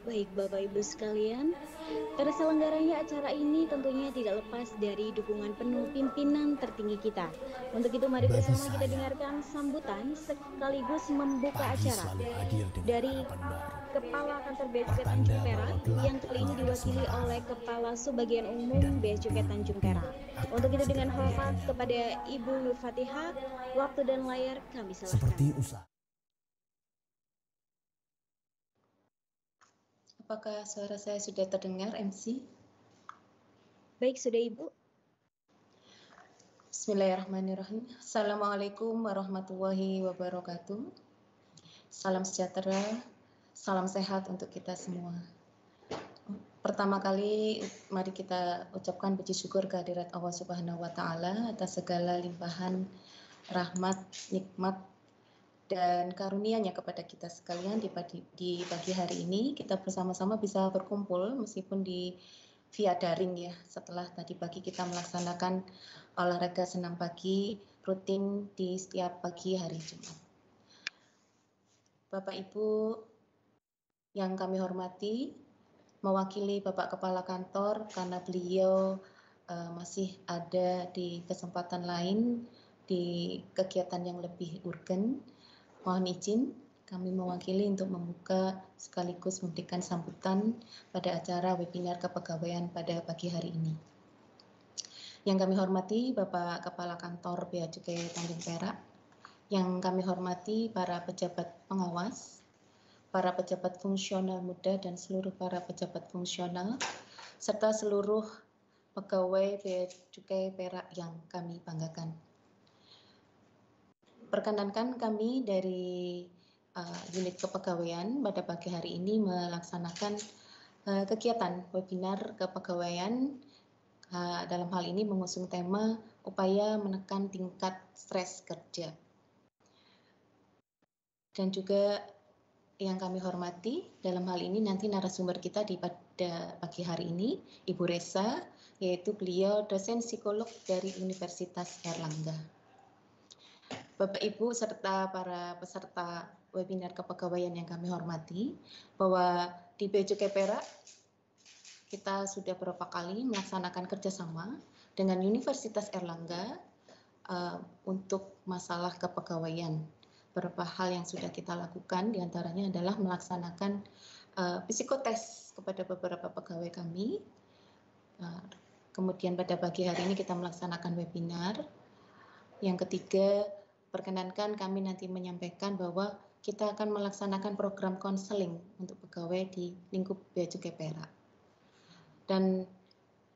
Baik Bapak Ibu sekalian, terselenggaranya acara ini tentunya tidak lepas dari dukungan penuh pimpinan tertinggi kita. Untuk itu mari Bagi bersama kita saya, dengarkan sambutan sekaligus membuka pagi acara selalu hadir dengan dari harapan baru. Kepala Kantor Bea Cukai Tanjung Pertanda Perak bahwa gelap yang kali hanya ini ada diwakili oleh sementara. Kepala Subbagian Dan Umum Bea Cukai Tanjung mimpi-mimpi Perak. Untuk akan itu dengan segera menjadi hormat nyata. kepada Ibu Nur Fatihah, waktu dan layar kami serahkan. Seperti usaha. Apakah suara saya sudah terdengar, MC? Baik, sudah Ibu. Bismillahirrahmanirrahim. Assalamualaikum warahmatullahi wabarakatuh. Salam sejahtera, salam sehat untuk kita semua. Pertama kali, mari kita ucapkan puji syukur kehadirat Allah Subhanahu wa Ta'ala atas segala limpahan rahmat, nikmat, dan karunia-Nya kepada kita sekalian di pagi hari ini. Kita bersama-sama bisa berkumpul meskipun via daring ya, setelah tadi pagi kita melaksanakan olahraga senam pagi rutin di setiap pagi hari Jumat. Bapak Ibu yang kami hormati, mewakili Bapak Kepala Kantor karena beliau masih ada di kesempatan lain di kegiatan yang lebih urgen. Mohon izin kami mewakili untuk membuka sekaligus memberikan sambutan pada acara webinar kepegawaian pada pagi hari ini. Yang kami hormati Bapak Kepala Kantor Bea Cukai Tanjung Perak, yang kami hormati para pejabat pengawas, para pejabat fungsional muda dan seluruh para pejabat fungsional, serta seluruh pegawai Bea Cukai Perak yang kami banggakan. Perkenankan kami dari unit kepegawaian pada pagi hari ini melaksanakan kegiatan webinar kepegawaian dalam hal ini mengusung tema upaya menekan tingkat stres kerja. Dan juga yang kami hormati dalam hal ini nanti narasumber kita pada pagi hari ini Ibu Resa, yaitu beliau dosen psikolog dari Universitas Airlangga. Bapak Ibu serta para peserta webinar kepegawaian yang kami hormati, bahwa di Bea Cukai Perak kita sudah beberapa kali melaksanakan kerjasama dengan Universitas Airlangga untuk masalah kepegawaian. Beberapa hal yang sudah kita lakukan diantaranya adalah melaksanakan psikotes kepada beberapa pegawai kami. Kemudian pada pagi hari ini kita melaksanakan webinar. Yang ketiga, perkenankan kami nanti menyampaikan bahwa kita akan melaksanakan program konseling untuk pegawai di lingkup Bea Cukai Perak. Dan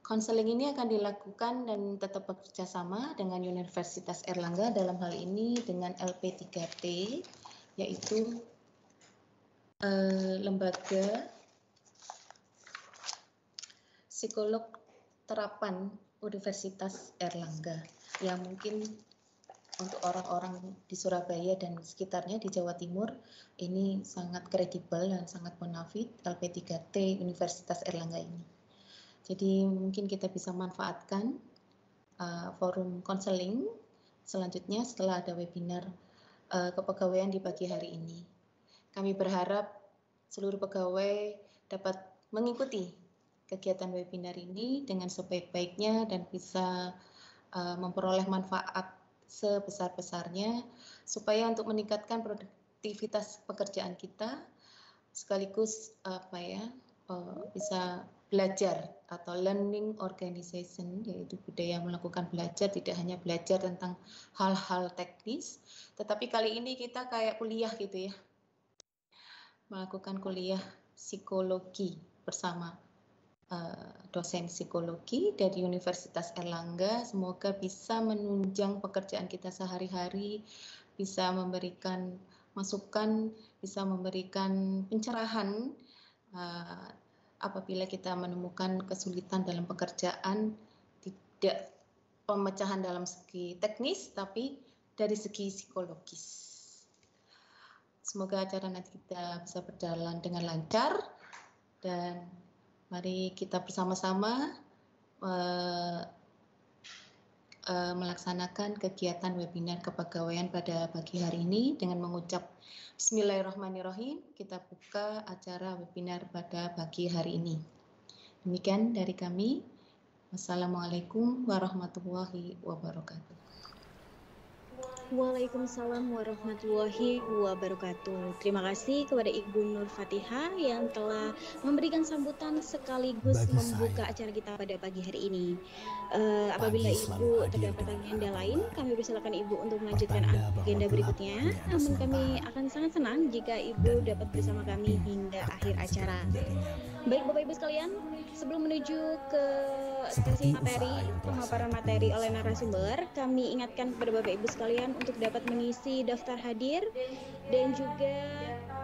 konseling ini akan dilakukan dan tetap bekerja sama dengan Universitas Airlangga, dalam hal ini dengan LP3T, yaitu lembaga psikolog terapan Universitas Airlangga, yang mungkin untuk orang-orang di Surabaya dan sekitarnya di Jawa Timur ini sangat kredibel dan sangat bonafit, LP3T Universitas Airlangga ini. Jadi mungkin kita bisa manfaatkan forum konseling selanjutnya setelah ada webinar kepegawaian di pagi hari ini. Kami berharap seluruh pegawai dapat mengikuti kegiatan webinar ini dengan sebaik-baiknya dan bisa memperoleh manfaat sebesar-besarnya supaya untuk meningkatkan produktivitas pekerjaan kita sekaligus bisa belajar atau learning organization, yaitu budaya melakukan belajar, tidak hanya belajar tentang hal-hal teknis, tetapi kali ini kita kayak kuliah gitu ya, melakukan kuliah psikologi bersama dosen psikologi dari Universitas Airlangga. Semoga bisa menunjang pekerjaan kita sehari-hari, bisa memberikan masukan, bisa memberikan pencerahan apabila kita menemukan kesulitan dalam pekerjaan, tidak pemecahan dalam segi teknis, tapi dari segi psikologis. Semoga acara nanti kita bisa berjalan dengan lancar, dan mari kita bersama-sama melaksanakan kegiatan webinar kepegawaian pada pagi hari ini dengan mengucap Bismillahirrahmanirrahim. Kita buka acara webinar pada pagi hari ini. Demikian dari kami. Wassalamualaikum warahmatullahi wabarakatuh. Waalaikumsalam warahmatullahi wabarakatuh. Terima kasih kepada Ibu Nur Fatihah yang telah memberikan sambutan sekaligus membuka acara kita pada pagi hari ini. Apabila Ibu terdapat agenda lain, kami persilakan Ibu untuk melanjutkan agenda berikutnya. Namun kami akan sangat senang jika Ibu dapat bersama kami hingga akhir acara. Baik Bapak Ibu sekalian, sebelum menuju ke sesi materi, pemaparan materi oleh narasumber, kami ingatkan kepada Bapak Ibu sekalian untuk dapat mengisi daftar hadir dan juga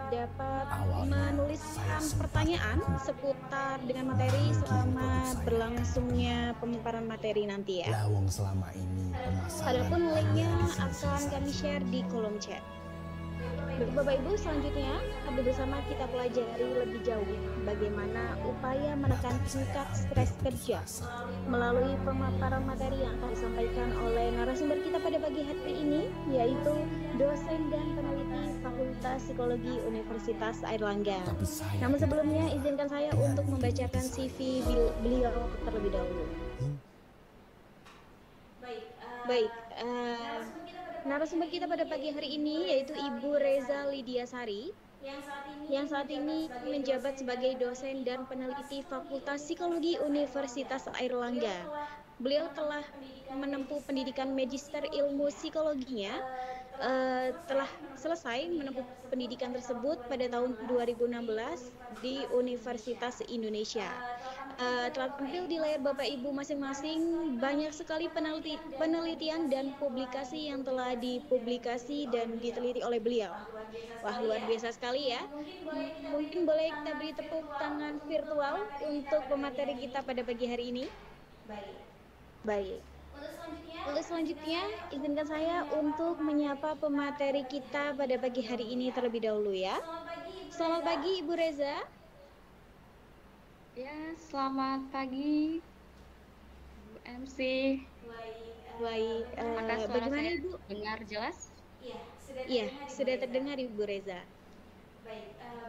dapat menuliskan pertanyaan seputar dengan materi selama berlangsungnya pemaparan materi nanti ya. Adapun linknya akan kami share di kolom chat. Bapak Ibu, selanjutnya kami bersama kita pelajari lebih jauh bagaimana upaya menekan tingkat stres kerja melalui pemaparan materi yang akan disampaikan oleh narasumber kita pada pagi hari ini, yaitu dosen dan peneliti Fakultas Psikologi Universitas Airlangga. Namun sebelumnya izinkan saya untuk membacakan CV beliau terlebih dahulu. Baik, narasumber kita pada pagi hari ini yaitu Ibu Reza Lidiasari yang saat ini menjabat sebagai dosen dan peneliti Fakultas Psikologi Universitas Airlangga. Beliau telah menempuh pendidikan magister ilmu psikologinya, telah selesai menempuh pendidikan tersebut pada tahun 2016 di Universitas Indonesia. Telah tampil di layar Bapak Ibu masing-masing banyak sekali penelitian dan publikasi yang telah dipublikasi dan diteliti oleh beliau. Wah, luar biasa sekali ya. Mungkin boleh kita beri tepuk tangan virtual untuk pemateri kita pada pagi hari ini. Baik. Untuk selanjutnya, izinkan saya untuk menyapa pemateri kita pada pagi hari ini terlebih dahulu ya. Selamat pagi Ibu Reza. Ya, selamat pagi Bu MC. Baik, bagaimana Ibu? Dengar jelas? Iya, sudah terdengar Ibu Reza.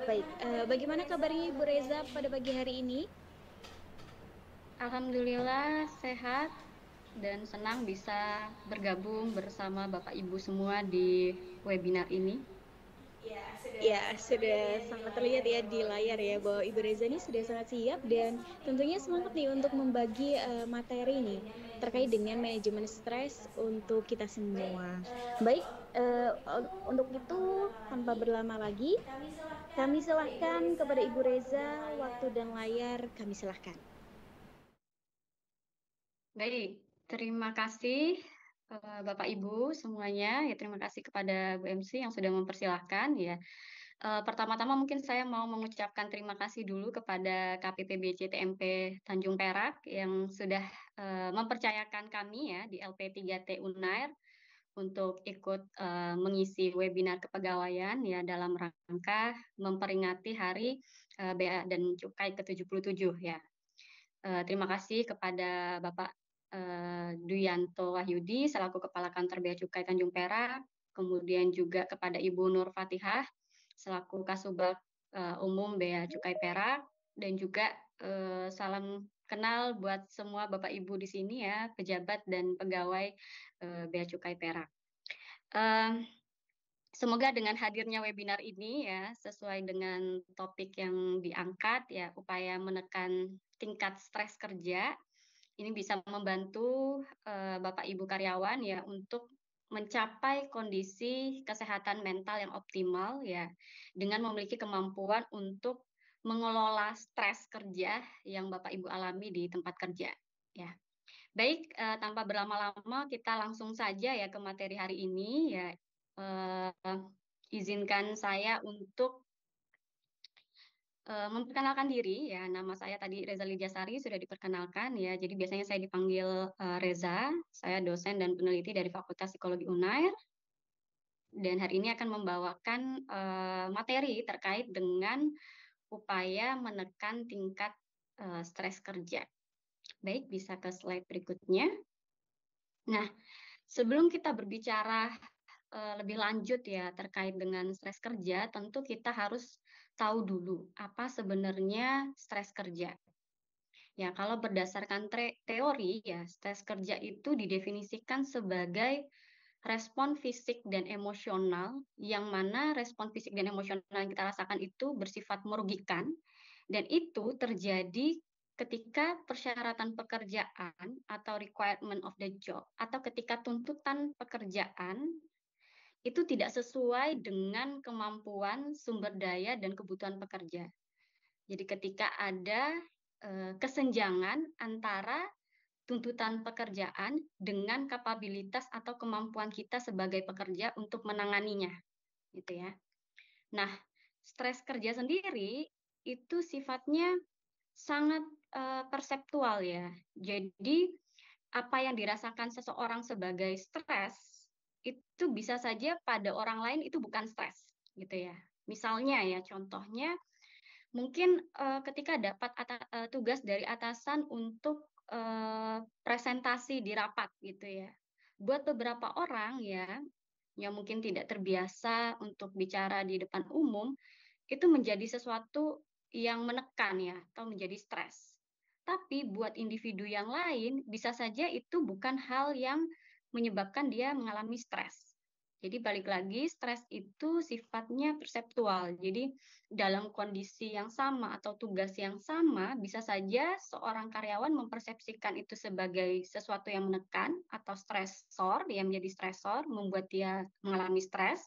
Baik, bagaimana kabarnya Ibu Reza pada pagi hari ini? Alhamdulillah sehat dan senang bisa bergabung bersama Bapak Ibu semua di webinar ini. Ya, sudah sangat terlihat ya di layar ya bahwa Ibu Reza ini sudah sangat siap dan tentunya semangat nih untuk membagi materi ini terkait dengan manajemen stres untuk kita semua. Baik, untuk itu tanpa berlama lagi, kami silahkan kepada Ibu Reza, waktu dan layar kami silahkan. Baik, terima kasih Bapak Ibu semuanya, ya terima kasih kepada Bu MC yang sudah mempersilahkan ya. Pertama-tama mungkin saya mau mengucapkan terima kasih dulu kepada KPPBC TMP Tanjung Perak yang sudah mempercayakan kami ya di LP3T Unair untuk ikut mengisi webinar kepegawaian ya dalam rangka memperingati Hari Bea dan Cukai ke-77 ya. Terima kasih kepada Bapak Duyanto Wahyudi selaku Kepala Kantor Bea Cukai Tanjung Perak, kemudian juga kepada Ibu Nur Fatihah selaku Kasubag Umum Bea Cukai Perak, dan juga salam kenal buat semua Bapak Ibu di sini ya, pejabat dan pegawai Bea Cukai Perak. Semoga dengan hadirnya webinar ini ya sesuai dengan topik yang diangkat ya, upaya menekan tingkat stres kerja. Ini bisa membantu Bapak Ibu karyawan ya untuk mencapai kondisi kesehatan mental yang optimal ya dengan memiliki kemampuan untuk mengelola stres kerja yang Bapak Ibu alami di tempat kerja ya. Baik, tanpa berlama-lama kita langsung saja ya ke materi hari ini ya. Izinkan saya untuk memperkenalkan diri ya, nama saya tadi Reza Lidiasari sudah diperkenalkan ya. Jadi biasanya saya dipanggil Reza. Saya dosen dan peneliti dari Fakultas Psikologi Unair. Dan hari ini akan membawakan materi terkait dengan upaya menekan tingkat stres kerja. Baik, bisa ke slide berikutnya. Nah, sebelum kita berbicara lebih lanjut ya terkait dengan stres kerja, tentu kita harus tahu dulu apa sebenarnya stres kerja. Ya, kalau berdasarkan teori ya, stres kerja itu didefinisikan sebagai respon fisik dan emosional, yang mana respon fisik dan emosional yang kita rasakan itu bersifat merugikan, dan itu terjadi ketika persyaratan pekerjaan atau requirement of the job, atau ketika tuntutan pekerjaan itu tidak sesuai dengan kemampuan, sumber daya, dan kebutuhan pekerja. Jadi ketika ada kesenjangan antara tuntutan pekerjaan dengan kapabilitas atau kemampuan kita sebagai pekerja untuk menanganinya, gitu ya. Nah, stres kerja sendiri itu sifatnya sangat perseptual ya. Jadi apa yang dirasakan seseorang sebagai stres itu bisa saja pada orang lain itu bukan stres, gitu ya. Misalnya ya, contohnya mungkin ketika dapat tugas dari atasan untuk presentasi di rapat gitu ya. Buat beberapa orang ya, yang mungkin tidak terbiasa untuk bicara di depan umum, itu menjadi sesuatu yang menekan ya, atau menjadi stres. Tapi buat individu yang lain, bisa saja itu bukan hal yang menyebabkan dia mengalami stres. Jadi balik lagi, stres itu sifatnya perseptual. Jadi dalam kondisi yang sama atau tugas yang sama, bisa saja seorang karyawan mempersepsikan itu sebagai sesuatu yang menekan atau stresor, yang menjadi stresor, membuat dia mengalami stres.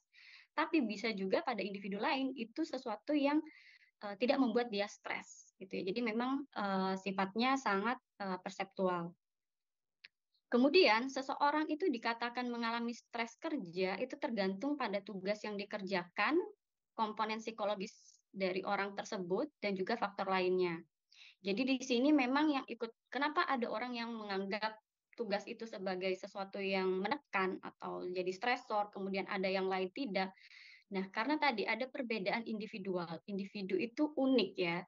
Tapi bisa juga pada individu lain itu sesuatu yang tidak membuat dia stres, gitu ya. Jadi memang sifatnya sangat perseptual. Kemudian, seseorang itu dikatakan mengalami stres kerja itu tergantung pada tugas yang dikerjakan, komponen psikologis dari orang tersebut, dan juga faktor lainnya. Jadi di sini memang yang ikut, kenapa ada orang yang menganggap tugas itu sebagai sesuatu yang menekan atau jadi stresor, kemudian ada yang lain tidak. Nah, karena tadi ada perbedaan individual. Individu itu unik ya,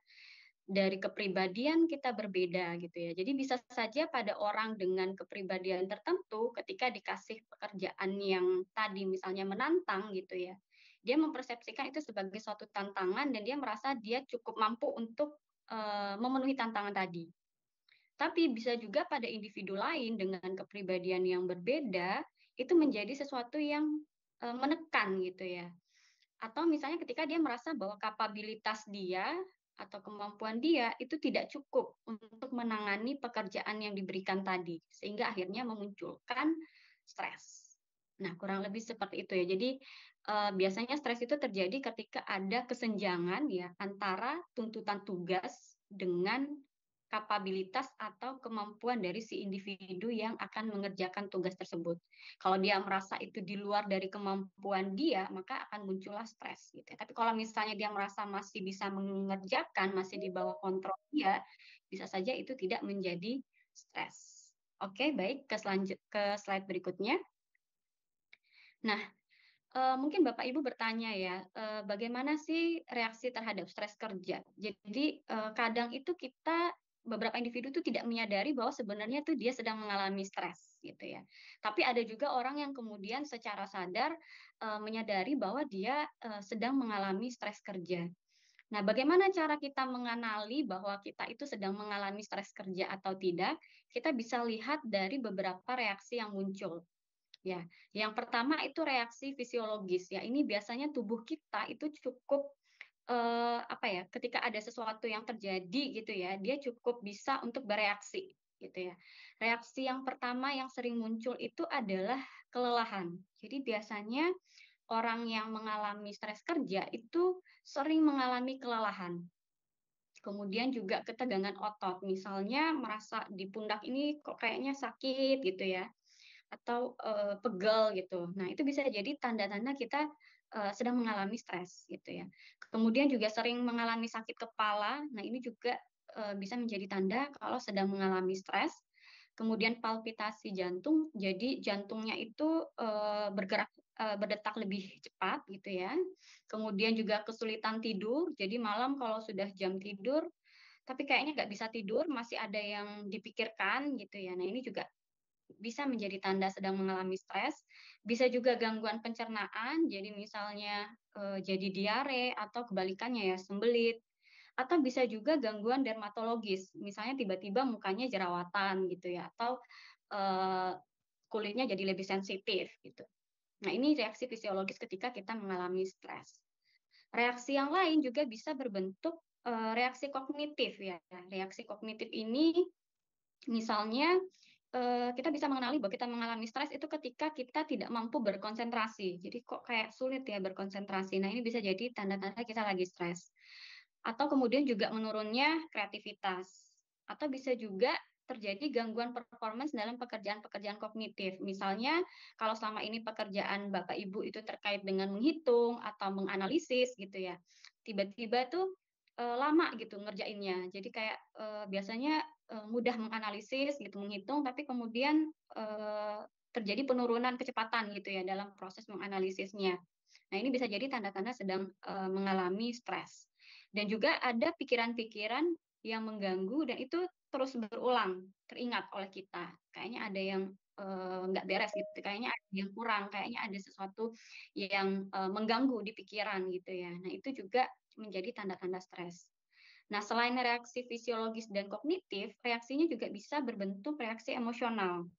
dari kepribadian kita berbeda gitu ya. Jadi bisa saja pada orang dengan kepribadian tertentu ketika dikasih pekerjaan yang tadi misalnya menantang gitu ya, dia mempersepsikan itu sebagai suatu tantangan dan dia merasa dia cukup mampu untuk memenuhi tantangan tadi. Tapi bisa juga pada individu lain dengan kepribadian yang berbeda itu menjadi sesuatu yang menekan gitu ya. Atau misalnya ketika dia merasa bahwa kapabilitas dia atau kemampuan dia itu tidak cukup untuk menangani pekerjaan yang diberikan tadi, sehingga akhirnya memunculkan stres. Nah, kurang lebih seperti itu ya. Jadi biasanya stres itu terjadi ketika ada kesenjangan ya antara tuntutan tugas dengan kapabilitas atau kemampuan dari si individu yang akan mengerjakan tugas tersebut. Kalau dia merasa itu di luar dari kemampuan dia, maka akan muncullah stres gitu. Tapi kalau misalnya dia merasa masih bisa mengerjakan, masih di bawah kontrol dia, bisa saja itu tidak menjadi stres. Oke, baik, ke slide berikutnya. Nah, mungkin Bapak Ibu bertanya ya, bagaimana sih reaksi terhadap stres kerja? Jadi kadang itu beberapa individu itu tidak menyadari bahwa sebenarnya tuh dia sedang mengalami stres gitu ya. Tapi ada juga orang yang kemudian secara sadar menyadari bahwa dia sedang mengalami stres kerja. Nah, bagaimana cara kita mengenali bahwa kita itu sedang mengalami stres kerja atau tidak? Kita bisa lihat dari beberapa reaksi yang muncul. Ya, yang pertama itu reaksi fisiologis ya. Ini biasanya tubuh kita itu cukup apa ya? Ketika ada sesuatu yang terjadi gitu ya, dia cukup bisa untuk bereaksi gitu ya. Reaksi yang pertama yang sering muncul itu adalah kelelahan. Jadi biasanya orang yang mengalami stres kerja itu sering mengalami kelelahan. Kemudian juga ketegangan otot, misalnya merasa di pundak ini kok kayaknya sakit gitu ya, atau pegel gitu. Nah, itu bisa jadi tanda-tanda kita sedang mengalami stres gitu ya. Kemudian juga sering mengalami sakit kepala. Nah, ini juga bisa menjadi tanda kalau sedang mengalami stres. Kemudian palpitasi jantung, jadi jantungnya itu berdetak lebih cepat gitu ya. Kemudian juga kesulitan tidur, jadi malam kalau sudah jam tidur, tapi kayaknya nggak bisa tidur, masih ada yang dipikirkan gitu ya. Nah, ini juga bisa menjadi tanda sedang mengalami stres. Bisa juga gangguan pencernaan, jadi misalnya jadi diare atau kebalikannya ya, sembelit. Atau bisa juga gangguan dermatologis, misalnya tiba-tiba mukanya jerawatan gitu ya, atau kulitnya jadi lebih sensitif gitu. Nah, ini reaksi fisiologis ketika kita mengalami stres. Reaksi yang lain juga bisa berbentuk reaksi kognitif ya. Reaksi kognitif ini misalnya kita bisa mengenali bahwa kita mengalami stres itu ketika kita tidak mampu berkonsentrasi. Jadi kok kayak sulit ya berkonsentrasi. Nah, ini bisa jadi tanda-tanda kita lagi stres. Atau kemudian juga menurunnya kreativitas. Atau bisa juga terjadi gangguan performance dalam pekerjaan-pekerjaan kognitif. Misalnya, kalau selama ini pekerjaan Bapak Ibu itu terkait dengan menghitung atau menganalisis gitu ya, tiba-tiba tuh lama gitu ngerjainnya. Jadi kayak biasanya mudah menganalisis gitu, menghitung, tapi kemudian terjadi penurunan kecepatan gitu ya dalam proses menganalisisnya. Nah, ini bisa jadi tanda-tanda sedang mengalami stres. Dan juga ada pikiran-pikiran yang mengganggu dan itu terus berulang, teringat oleh kita. Kayaknya ada yang nggak beres gitu, kayaknya ada yang kurang, kayaknya ada sesuatu yang mengganggu di pikiran gitu ya. Nah, itu juga menjadi tanda-tanda stres. Nah, selain reaksi fisiologis dan kognitif, reaksinya juga bisa berbentuk reaksi emosional.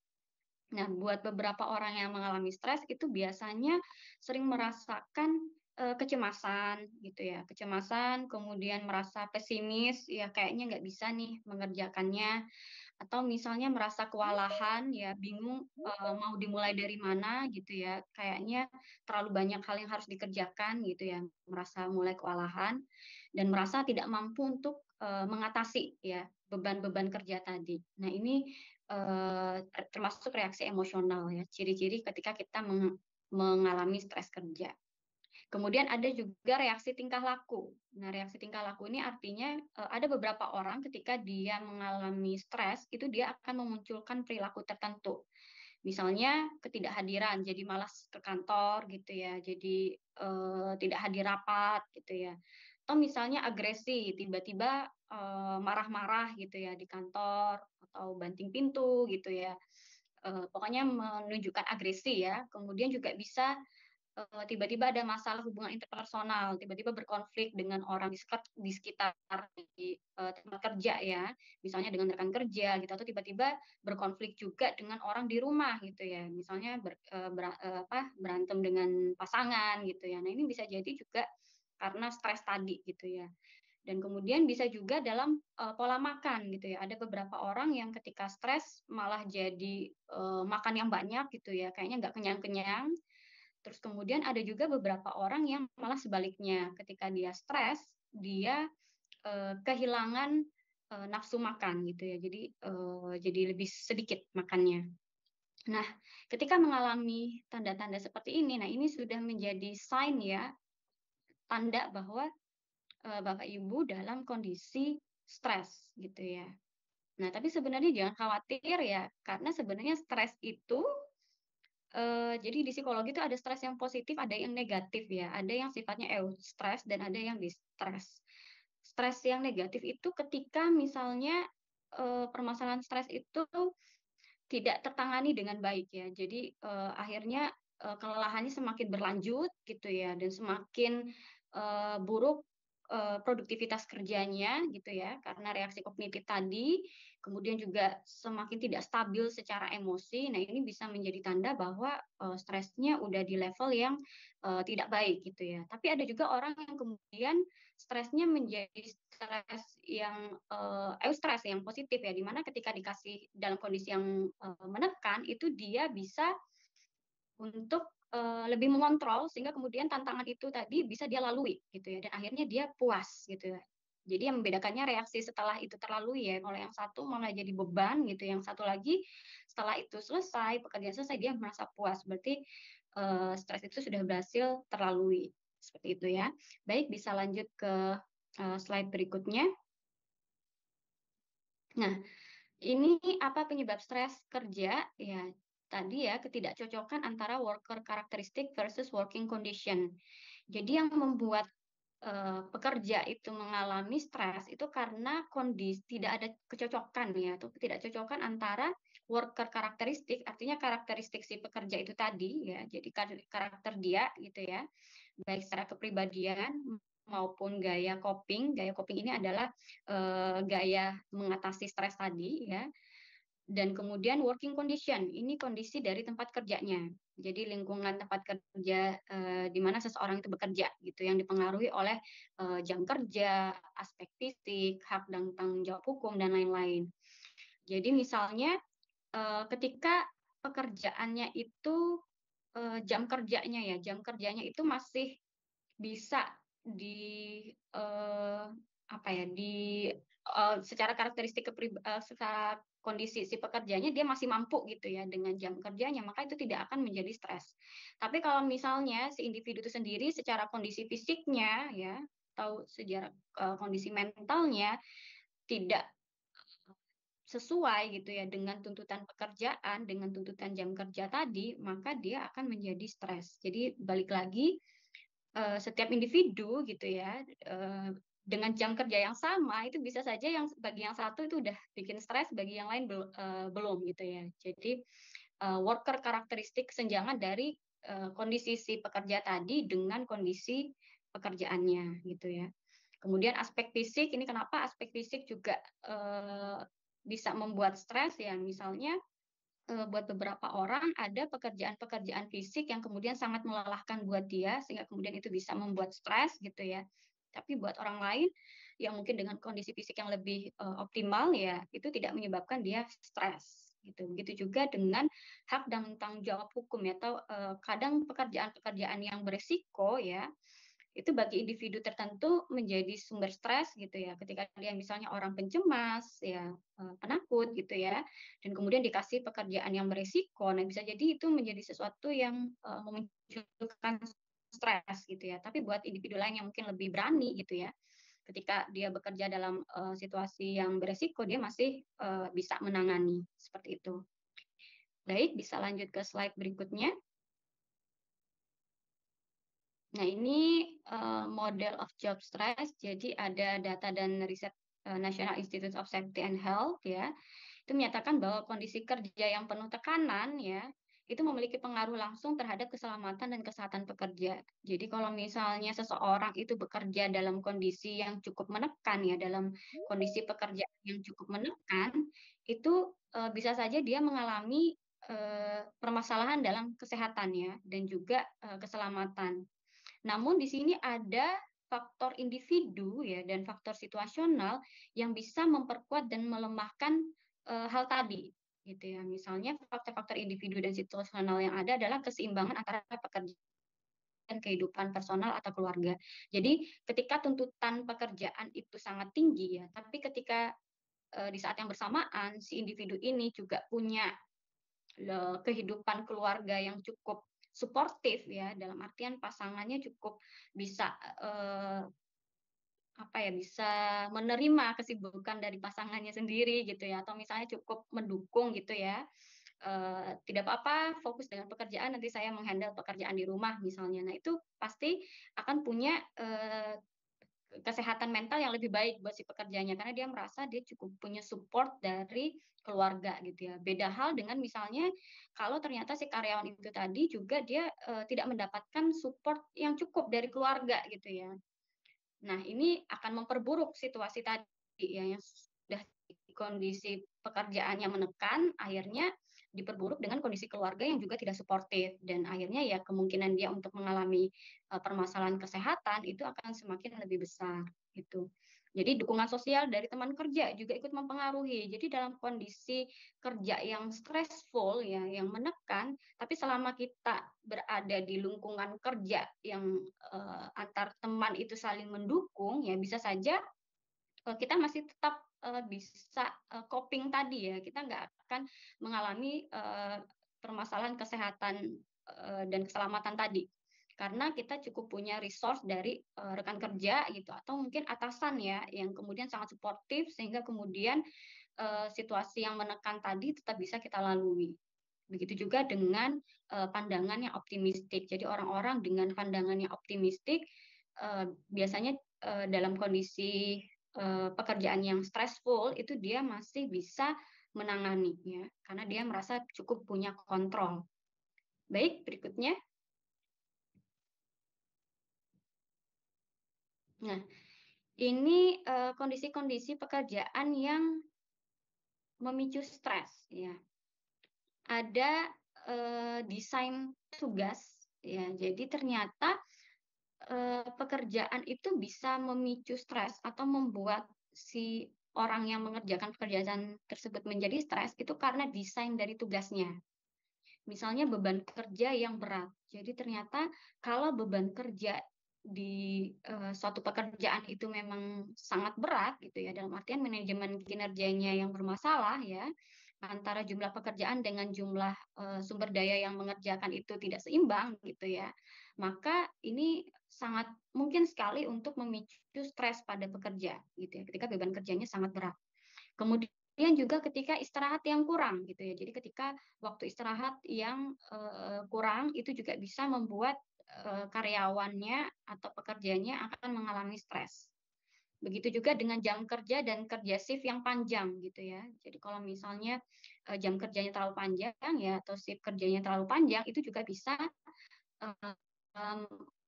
Nah, buat beberapa orang yang mengalami stres itu biasanya sering merasakan kecemasan gitu ya, kecemasan, kemudian merasa pesimis, ya kayaknya nggak bisa nih mengerjakannya, atau misalnya merasa kewalahan, ya bingung mau dimulai dari mana gitu ya, kayaknya terlalu banyak hal yang harus dikerjakan gitu ya, merasa mulai kewalahan dan merasa tidak mampu untuk mengatasi ya beban-beban kerja tadi. Nah, ini termasuk reaksi emosional ya, ciri-ciri ketika kita mengalami stres kerja. Kemudian ada juga reaksi tingkah laku. Nah, reaksi tingkah laku ini artinya ada beberapa orang ketika dia mengalami stres, itu dia akan memunculkan perilaku tertentu. Misalnya ketidakhadiran, jadi malas ke kantor gitu ya, jadi tidak hadir rapat gitu ya. Atau misalnya agresi, tiba-tiba marah-marah gitu ya di kantor atau banting pintu gitu ya. Pokoknya menunjukkan agresi ya. Kemudian juga bisa tiba-tiba ada masalah hubungan interpersonal, tiba-tiba berkonflik dengan orang di sekitar di tempat kerja ya, misalnya dengan rekan kerja gitu, atau tiba-tiba berkonflik juga dengan orang di rumah gitu ya, misalnya berantem dengan pasangan gitu ya. Nah, ini bisa jadi juga karena stres tadi gitu ya. Dan kemudian bisa juga dalam pola makan gitu ya. Ada beberapa orang yang ketika stres malah jadi makan yang banyak gitu ya, kayaknya nggak kenyang-kenyang. Terus kemudian ada juga beberapa orang yang malah sebaliknya, ketika dia stres, dia kehilangan nafsu makan gitu ya. Jadi lebih sedikit makannya. Nah, ketika mengalami tanda-tanda seperti ini, nah ini sudah menjadi sign ya, tanda bahwa Bapak Ibu dalam kondisi stres gitu ya. Nah, tapi sebenarnya jangan khawatir ya, karena sebenarnya stres itu jadi di psikologi itu ada stres yang positif, ada yang negatif ya. Ada yang sifatnya eustress dan ada yang distress. Stres yang negatif itu ketika misalnya permasalahan stres itu tidak tertangani dengan baik ya. Jadi akhirnya kelelahannya semakin berlanjut gitu ya dan semakin buruk produktivitas kerjanya gitu ya karena reaksi kognitif tadi, kemudian juga semakin tidak stabil secara emosi. Nah, ini bisa menjadi tanda bahwa stresnya udah di level yang tidak baik gitu ya. Tapi ada juga orang yang kemudian stresnya menjadi stres yang eustress yang positif ya, dimana ketika dikasih dalam kondisi yang menekan itu dia bisa untuk lebih mengontrol sehingga kemudian tantangan itu tadi bisa dia lalui gitu ya dan akhirnya dia puas gitu ya. Jadi yang membedakannya reaksi setelah itu terlalui ya, kalau yang satu malah jadi beban gitu, yang satu lagi setelah itu selesai, pekerjaan selesai dia merasa puas. Berarti stres itu sudah berhasil terlalui. Seperti itu ya. Baik, bisa lanjut ke slide berikutnya. Nah, ini apa penyebab stres kerja? Ya, tadi ya ketidakcocokan antara worker karakteristik versus working condition. Jadi yang membuat pekerja itu mengalami stres itu karena kondisi tidak ada kecocokan ya, atau ketidakcocokan antara worker karakteristik, artinya karakteristik si pekerja itu tadi ya, jadi karakter dia gitu ya, baik secara kepribadian maupun gaya coping. Gaya coping ini adalah gaya mengatasi stres tadi ya. Dan kemudian working condition, ini kondisi dari tempat kerjanya. Jadi lingkungan tempat kerja di mana seseorang itu bekerja gitu, yang dipengaruhi oleh jam kerja, aspek fisik, hak dan tanggung jawab hukum dan lain-lain. Jadi misalnya ketika pekerjaannya itu jam kerjanya itu masih bisa di apa ya secara karakteristik secara kondisi si pekerjanya dia masih mampu gitu ya dengan jam kerjanya, maka itu tidak akan menjadi stres. Tapi kalau misalnya si individu itu sendiri secara kondisi fisiknya ya atau secara kondisi mentalnya tidak sesuai gitu ya dengan tuntutan pekerjaan, dengan tuntutan jam kerja tadi, maka dia akan menjadi stres. Jadi balik lagi setiap individu gitu ya dengan jam kerja yang sama itu bisa saja yang bagi yang satu itu udah bikin stres, bagi yang lain belum gitu ya. Jadi worker karakteristik kesenjangan dari kondisi si pekerja tadi dengan kondisi pekerjaannya gitu ya. Kemudian aspek fisik, ini kenapa aspek fisik juga bisa membuat stres ya, misalnya buat beberapa orang ada pekerjaan-pekerjaan fisik yang kemudian sangat melelahkan buat dia sehingga kemudian itu bisa membuat stres gitu ya. Tapi buat orang lain yang mungkin dengan kondisi fisik yang lebih optimal ya itu tidak menyebabkan dia stres gitu. Begitu juga dengan hak dan tanggung jawab hukum ya, atau kadang pekerjaan-pekerjaan yang beresiko ya itu bagi individu tertentu menjadi sumber stres gitu ya, ketika dia misalnya orang pencemas ya, penakut gitu ya, dan kemudian dikasih pekerjaan yang berisiko, nah bisa jadi itu menjadi sesuatu yang memunculkan stres gitu ya. Tapi buat individu lain yang mungkin lebih berani gitu ya, ketika dia bekerja dalam situasi yang beresiko, dia masih bisa menangani seperti itu. Baik, bisa lanjut ke slide berikutnya. Nah, ini model of job stress. Jadi ada data dan riset National Institute of Safety and Health ya. Itu menyatakan bahwa kondisi kerja yang penuh tekanan ya, itu memiliki pengaruh langsung terhadap keselamatan dan kesehatan pekerja. Jadi kalau misalnya seseorang itu bekerja dalam kondisi yang cukup menekan ya, dalam kondisi pekerjaan yang cukup menekan, itu bisa saja dia mengalami permasalahan dalam kesehatannya dan juga keselamatan. Namun di sini ada faktor individu ya dan faktor situasional yang bisa memperkuat dan melemahkan hal tadi gitu ya. Misalnya faktor-faktor individu dan situasional yang ada adalah keseimbangan antara pekerjaan dan kehidupan personal atau keluarga. Jadi ketika tuntutan pekerjaan itu sangat tinggi ya, tapi ketika di saat yang bersamaan si individu ini juga punya kehidupan keluarga yang cukup suportif ya, dalam artian pasangannya cukup bisa apa ya, bisa menerima kesibukan dari pasangannya sendiri gitu ya, atau misalnya cukup mendukung gitu ya, tidak apa-apa fokus dengan pekerjaan, nanti saya menghandle pekerjaan di rumah misalnya. Nah itu pasti akan punya kesehatan mental yang lebih baik buat si pekerjanya karena dia merasa dia cukup punya support dari keluarga gitu ya. Beda hal dengan misalnya kalau ternyata si karyawan itu tadi juga dia tidak mendapatkan support yang cukup dari keluarga gitu ya. Nah, ini akan memperburuk situasi tadi ya yang sudah kondisi pekerjaannya menekan, akhirnya diperburuk dengan kondisi keluarga yang juga tidak suportif dan akhirnya ya kemungkinan dia untuk mengalami permasalahan kesehatan itu akan semakin lebih besar gitu. Jadi dukungan sosial dari teman kerja juga ikut mempengaruhi. Jadi dalam kondisi kerja yang stressful ya, yang menekan, tapi selama kita berada di lingkungan kerja yang antar teman itu saling mendukung, ya bisa saja kita masih tetap bisa coping tadi ya. Kita nggak akan mengalami permasalahan kesehatan dan keselamatan tadi karena kita cukup punya resource dari rekan kerja gitu atau mungkin atasan ya yang kemudian sangat suportif sehingga kemudian situasi yang menekan tadi tetap bisa kita lalui. Begitu juga dengan pandangan yang optimistik. Jadi orang-orang dengan pandangan yang optimistik biasanya dalam kondisi pekerjaan yang stressful itu dia masih bisa menangani ya, karena dia merasa cukup punya kontrol. Baik, berikutnya. Nah, ini kondisi-kondisi pekerjaan yang memicu stres ya. Ada desain tugas ya. Jadi ternyata pekerjaan itu bisa memicu stres atau membuat si orang yang mengerjakan pekerjaan tersebut menjadi stres itu karena desain dari tugasnya. Misalnya beban kerja yang berat. Jadi ternyata kalau beban kerja di suatu pekerjaan itu memang sangat berat gitu ya, dalam artian manajemen kinerjanya yang bermasalah ya, antara jumlah pekerjaan dengan jumlah sumber daya yang mengerjakan itu tidak seimbang gitu ya, maka ini sangat mungkin sekali untuk memicu stres pada pekerja gitu ya, ketika beban kerjanya sangat berat. Kemudian juga ketika istirahat yang kurang gitu ya. Jadi ketika waktu istirahat yang kurang itu juga bisa membuat karyawannya atau pekerjanya akan mengalami stres. Begitu juga dengan jam kerja dan kerja shift yang panjang gitu ya. Jadi kalau misalnya jam kerjanya terlalu panjang ya atau shift kerjanya terlalu panjang itu juga bisa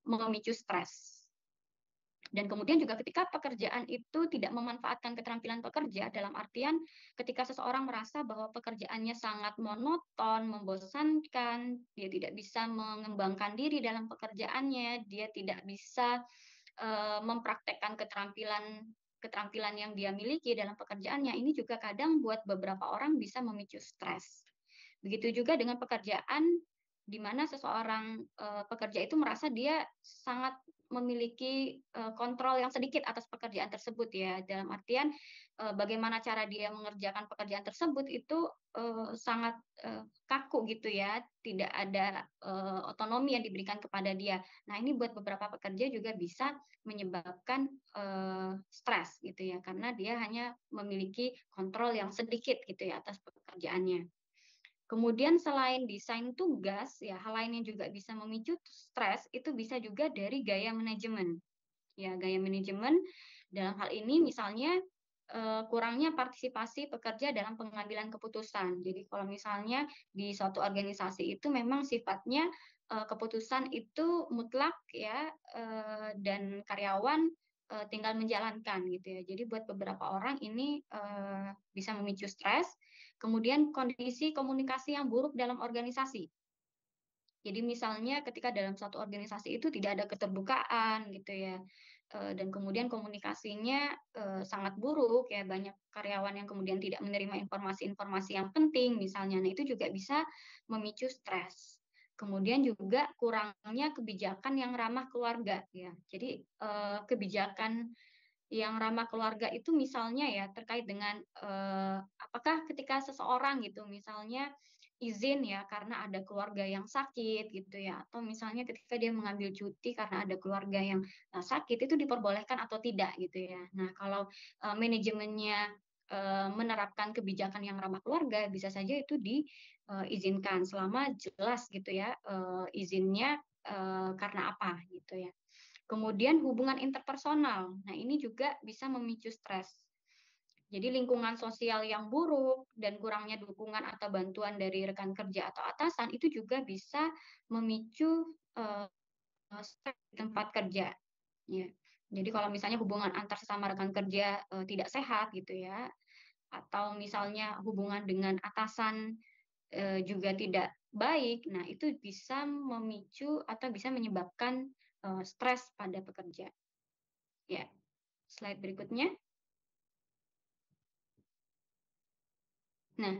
memicu stres. Dan kemudian juga ketika pekerjaan itu tidak memanfaatkan keterampilan pekerja, dalam artian ketika seseorang merasa bahwa pekerjaannya sangat monoton, membosankan, dia tidak bisa mengembangkan diri dalam pekerjaannya, dia tidak bisa mempraktekkan keterampilan yang dia miliki dalam pekerjaannya, ini juga kadang buat beberapa orang bisa memicu stres. Begitu juga dengan pekerjaan di mana seseorang pekerja itu merasa dia sangat memiliki kontrol yang sedikit atas pekerjaan tersebut ya, dalam artian bagaimana cara dia mengerjakan pekerjaan tersebut itu sangat kaku gitu ya, tidak ada otonomi yang diberikan kepada dia. Nah ini buat beberapa pekerja juga bisa menyebabkan stres gitu ya, karena dia hanya memiliki kontrol yang sedikit gitu ya atas pekerjaannya. Kemudian selain desain tugas, ya hal lain yang juga bisa memicu stres itu bisa juga dari gaya manajemen. Ya, gaya manajemen dalam hal ini misalnya kurangnya partisipasi pekerja dalam pengambilan keputusan. Jadi kalau misalnya di suatu organisasi itu memang sifatnya keputusan itu mutlak ya, dan karyawan tinggal menjalankan gitu ya. Jadi buat beberapa orang ini bisa memicu stres. Kemudian kondisi komunikasi yang buruk dalam organisasi. Jadi misalnya ketika dalam satu organisasi itu tidak ada keterbukaan gitu ya, dan kemudian komunikasinya sangat buruk ya, banyak karyawan yang kemudian tidak menerima informasi-informasi yang penting misalnya, nah itu juga bisa memicu stres. Kemudian juga kurangnya kebijakan yang ramah keluarga ya. Jadi kebijakan yang ramah keluarga itu misalnya ya terkait dengan apakah ketika seseorang gitu misalnya izin ya karena ada keluarga yang sakit gitu ya, atau misalnya ketika dia mengambil cuti karena ada keluarga yang sakit itu diperbolehkan atau tidak gitu ya. Nah kalau manajemennya menerapkan kebijakan yang ramah keluarga bisa saja itu diizinkan selama jelas gitu ya izinnya karena apa gitu ya. Kemudian hubungan interpersonal. Nah, ini juga bisa memicu stres. Jadi lingkungan sosial yang buruk dan kurangnya dukungan atau bantuan dari rekan kerja atau atasan itu juga bisa memicu stres di tempat kerja. Ya. Jadi kalau misalnya hubungan antar sesama rekan kerja tidak sehat gitu ya, atau misalnya hubungan dengan atasan juga tidak baik, nah itu bisa memicu atau bisa menyebabkan stres pada pekerja. Ya, slide berikutnya. Nah,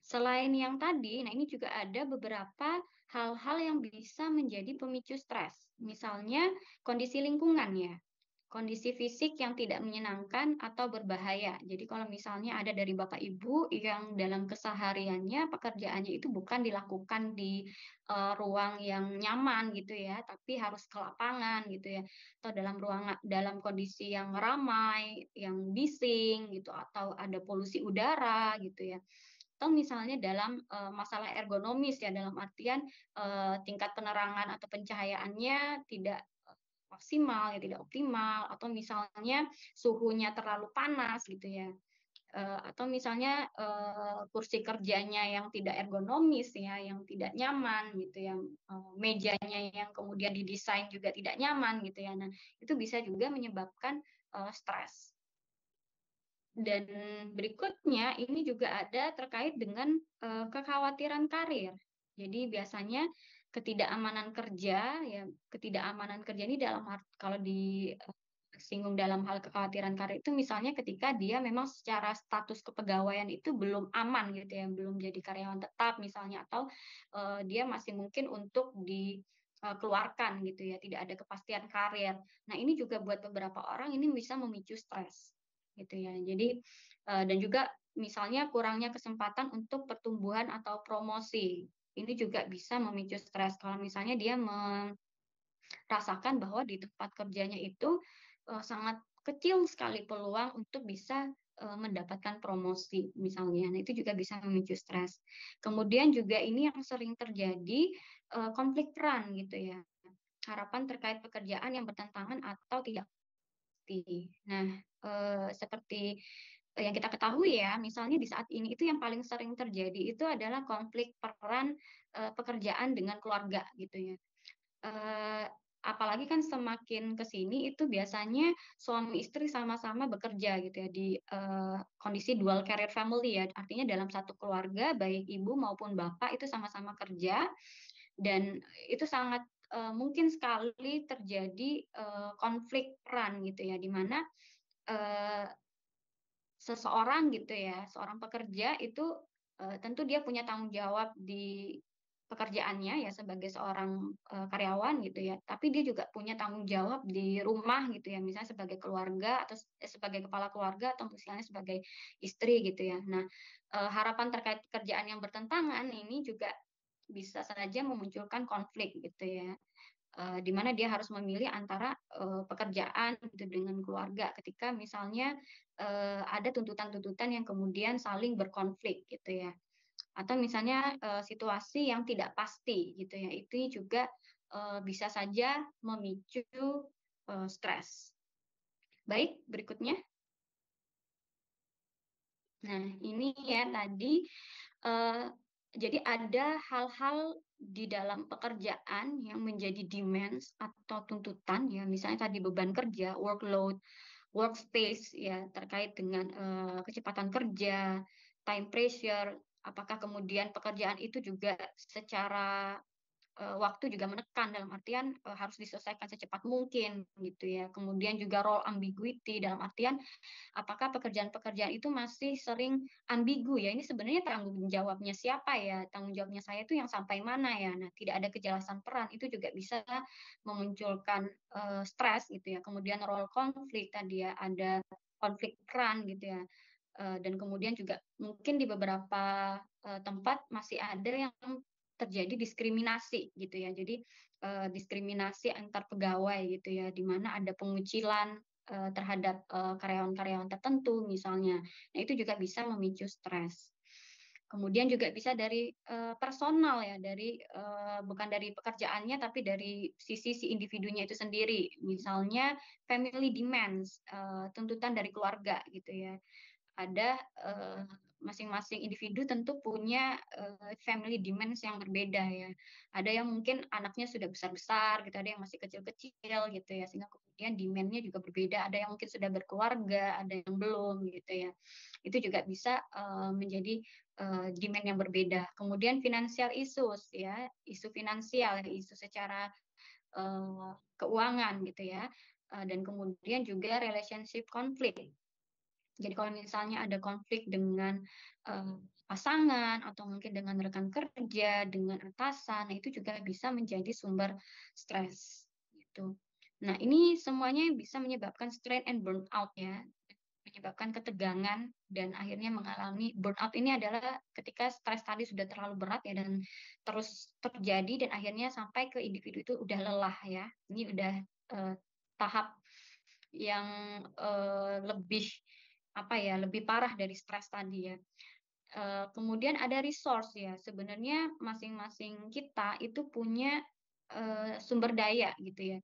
selain yang tadi, nah ini juga ada beberapa hal-hal yang bisa menjadi pemicu stres. Misalnya kondisi lingkungan ya, kondisi fisik yang tidak menyenangkan atau berbahaya. Jadi kalau misalnya ada dari Bapak Ibu yang dalam kesehariannya pekerjaannya itu bukan dilakukan di ruang yang nyaman gitu ya, tapi harus ke lapangan gitu ya, atau dalam kondisi yang ramai, yang bising gitu, atau ada polusi udara gitu ya. Atau misalnya dalam masalah ergonomis ya, dalam artian tingkat penerangan atau pencahayaannya tidak maksimal ya, tidak optimal, atau misalnya suhunya terlalu panas gitu ya, atau misalnya kursi kerjanya yang tidak ergonomis ya, yang tidak nyaman gitu, yang mejanya yang kemudian didesain juga tidak nyaman gitu ya. Nah, itu bisa juga menyebabkan stres. Dan berikutnya ini juga ada terkait dengan kekhawatiran karir. Jadi biasanya ketidakamanan kerja ya, ketidakamanan kerja ini dalam kalau di singgung dalam hal kekhawatiran karir itu misalnya ketika dia memang secara status kepegawaian itu belum aman gitu ya, belum jadi karyawan tetap misalnya, atau dia masih mungkin untuk dikeluarkan gitu ya, tidak ada kepastian karir. Nah, ini juga buat beberapa orang ini bisa memicu stres gitu ya. Jadi dan juga misalnya kurangnya kesempatan untuk pertumbuhan atau promosi. Ini juga bisa memicu stres kalau misalnya dia merasakan bahwa di tempat kerjanya itu sangat kecil sekali peluang untuk bisa mendapatkan promosi misalnya. Nah, itu juga bisa memicu stres. Kemudian juga ini yang sering terjadi konflik peran gitu ya. Harapan terkait pekerjaan yang bertentangan atau tidak pasti. Nah, seperti yang kita ketahui ya, misalnya di saat ini itu yang paling sering terjadi itu adalah konflik peran pekerjaan dengan keluarga gitu ya. Apalagi kan semakin ke sini itu biasanya suami istri sama-sama bekerja gitu ya di kondisi dual career family ya, artinya dalam satu keluarga baik ibu maupun bapak itu sama-sama kerja, dan itu sangat mungkin sekali terjadi konflik peran gitu ya, di mana seseorang gitu ya, seorang pekerja itu tentu dia punya tanggung jawab di pekerjaannya ya sebagai seorang karyawan gitu ya, tapi dia juga punya tanggung jawab di rumah gitu ya, misalnya sebagai keluarga atau sebagai kepala keluarga atau misalnya sebagai istri gitu ya. Nah, harapan terkait pekerjaan yang bertentangan ini juga bisa saja memunculkan konflik gitu ya, di mana dia harus memilih antara pekerjaan gitu dengan keluarga ketika misalnya ada tuntutan-tuntutan yang kemudian saling berkonflik gitu ya, atau misalnya situasi yang tidak pasti gitu ya, itu juga bisa saja memicu stres. Baik, berikutnya. Nah, ini ya tadi jadi ada hal-hal di dalam pekerjaan yang menjadi demands atau tuntutan ya, misalnya tadi beban kerja, workload, workspace ya, terkait dengan kecepatan kerja, time pressure, apakah kemudian pekerjaan itu juga secara waktu juga menekan dalam artian harus diselesaikan secepat mungkin gitu ya. Kemudian juga role ambiguity dalam artian apakah pekerjaan-pekerjaan itu masih sering ambigu ya, ini sebenarnya tanggung jawabnya siapa ya, tanggung jawabnya saya itu yang sampai mana ya. Nah, tidak ada kejelasan peran itu juga bisa memunculkan stres gitu ya. Kemudian role konflik tadi ya, ada konflik peran gitu ya. Dan kemudian juga mungkin di beberapa tempat masih ada yang terjadi diskriminasi gitu ya. Jadi diskriminasi antar pegawai gitu ya, di mana ada pengucilan terhadap karyawan-karyawan tertentu misalnya. Nah, itu juga bisa memicu stres. Kemudian juga bisa dari personal ya, dari bukan dari pekerjaannya tapi dari sisi si individunya itu sendiri. Misalnya family demands, tuntutan dari keluarga gitu ya. Ada masing-masing individu tentu punya family demands yang berbeda ya. Ada yang mungkin anaknya sudah besar-besar gitu, ada yang masih kecil-kecil gitu ya, sehingga kemudian demand-nya juga berbeda. Ada yang mungkin sudah berkeluarga, ada yang belum gitu ya. Itu juga bisa menjadi demand yang berbeda. Kemudian financial issues ya, isu finansial, isu secara keuangan gitu ya. Dan kemudian juga relationship conflict. Jadi kalau misalnya ada konflik dengan pasangan atau mungkin dengan rekan kerja, dengan atasan, nah itu juga bisa menjadi sumber stres gitu. Nah, ini semuanya bisa menyebabkan strain and burnout ya, menyebabkan ketegangan dan akhirnya mengalami burnout. Ini adalah ketika stres tadi sudah terlalu berat ya dan terus terjadi dan akhirnya sampai ke individu itu udah lelah ya. Ini udah tahap yang lebih apa ya, lebih parah dari stres tadi ya. Kemudian ada resource ya, sebenarnya masing-masing kita itu punya sumber daya gitu ya.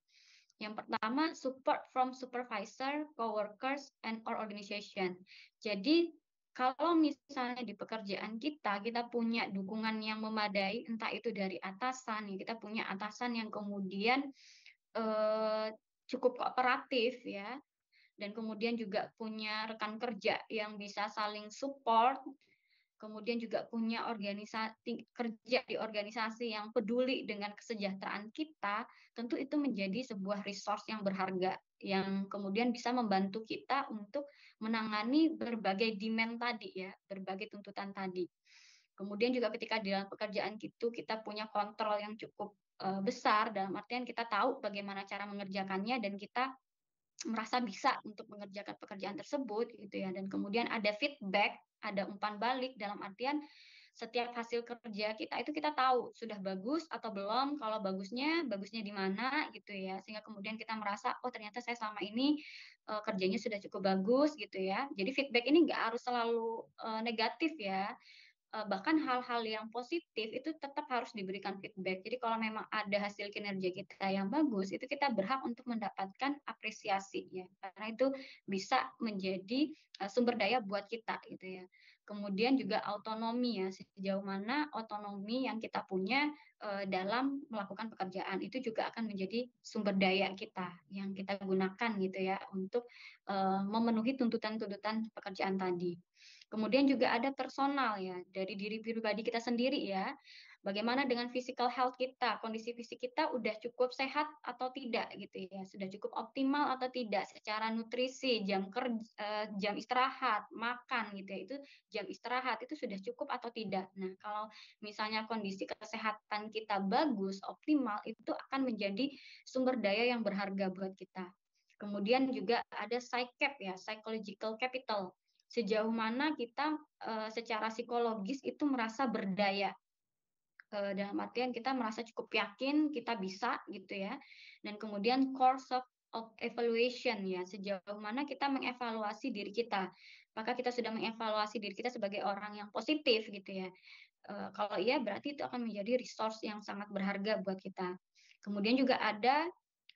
Yang pertama, support from supervisor, coworkers, and or organization. Jadi kalau misalnya di pekerjaan kita punya dukungan yang memadai, entah itu dari atasan, ya kita punya atasan yang kemudian cukup kooperatif ya, dan kemudian juga punya rekan kerja yang bisa saling support, kemudian juga punya organisasi kerja di organisasi yang peduli dengan kesejahteraan kita, tentu itu menjadi sebuah resource yang berharga yang kemudian bisa membantu kita untuk menangani berbagai demand tadi ya, berbagai tuntutan tadi. Kemudian juga ketika di dalam pekerjaan itu kita punya kontrol yang cukup besar, dalam artian kita tahu bagaimana cara mengerjakannya dan kita merasa bisa untuk mengerjakan pekerjaan tersebut gitu ya, dan kemudian ada feedback, ada umpan balik dalam artian setiap hasil kerja kita itu kita tahu sudah bagus atau belum, kalau bagusnya di mana gitu ya, sehingga kemudian kita merasa oh ternyata saya selama ini kerjanya sudah cukup bagus gitu ya. Jadi feedback ini nggak harus selalu negatif ya, bahkan hal-hal yang positif itu tetap harus diberikan feedback. Jadi kalau memang ada hasil kinerja kita yang bagus, itu kita berhak untuk mendapatkan apresiasi ya, karena itu bisa menjadi sumber daya buat kita gitu ya. Kemudian juga autonomi ya, sejauh mana otonomi yang kita punya dalam melakukan pekerjaan itu juga akan menjadi sumber daya kita yang kita gunakan gitu ya untuk memenuhi tuntutan-tuntutan pekerjaan tadi. Kemudian juga ada personal ya, dari diri pribadi kita sendiri ya. Bagaimana dengan physical health kita, kondisi fisik kita udah cukup sehat atau tidak gitu ya, sudah cukup optimal atau tidak secara nutrisi, jam kerja, jam istirahat, makan gitu ya, itu jam istirahat itu sudah cukup atau tidak. Nah, kalau misalnya kondisi kesehatan kita bagus, optimal, itu akan menjadi sumber daya yang berharga buat kita. Kemudian juga ada PsyCap ya, psychological capital. Sejauh mana kita secara psikologis itu merasa berdaya, dalam artian kita merasa cukup yakin kita bisa gitu ya. Dan kemudian course of evaluation ya, sejauh mana kita mengevaluasi diri kita. Apakah kita sudah mengevaluasi diri kita sebagai orang yang positif gitu ya. Kalau iya berarti itu akan menjadi resource yang sangat berharga buat kita. Kemudian juga ada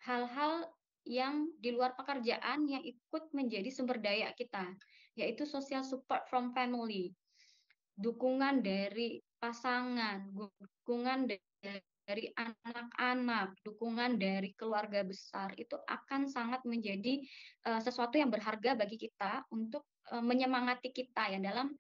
hal-hal yang di luar pekerjaan yang ikut menjadi sumber daya kita, yaitu social support from family, dukungan dari pasangan, dukungan dari anak-anak, dukungan dari keluarga besar, itu akan sangat menjadi sesuatu yang berharga bagi kita untuk menyemangati kita ya dalam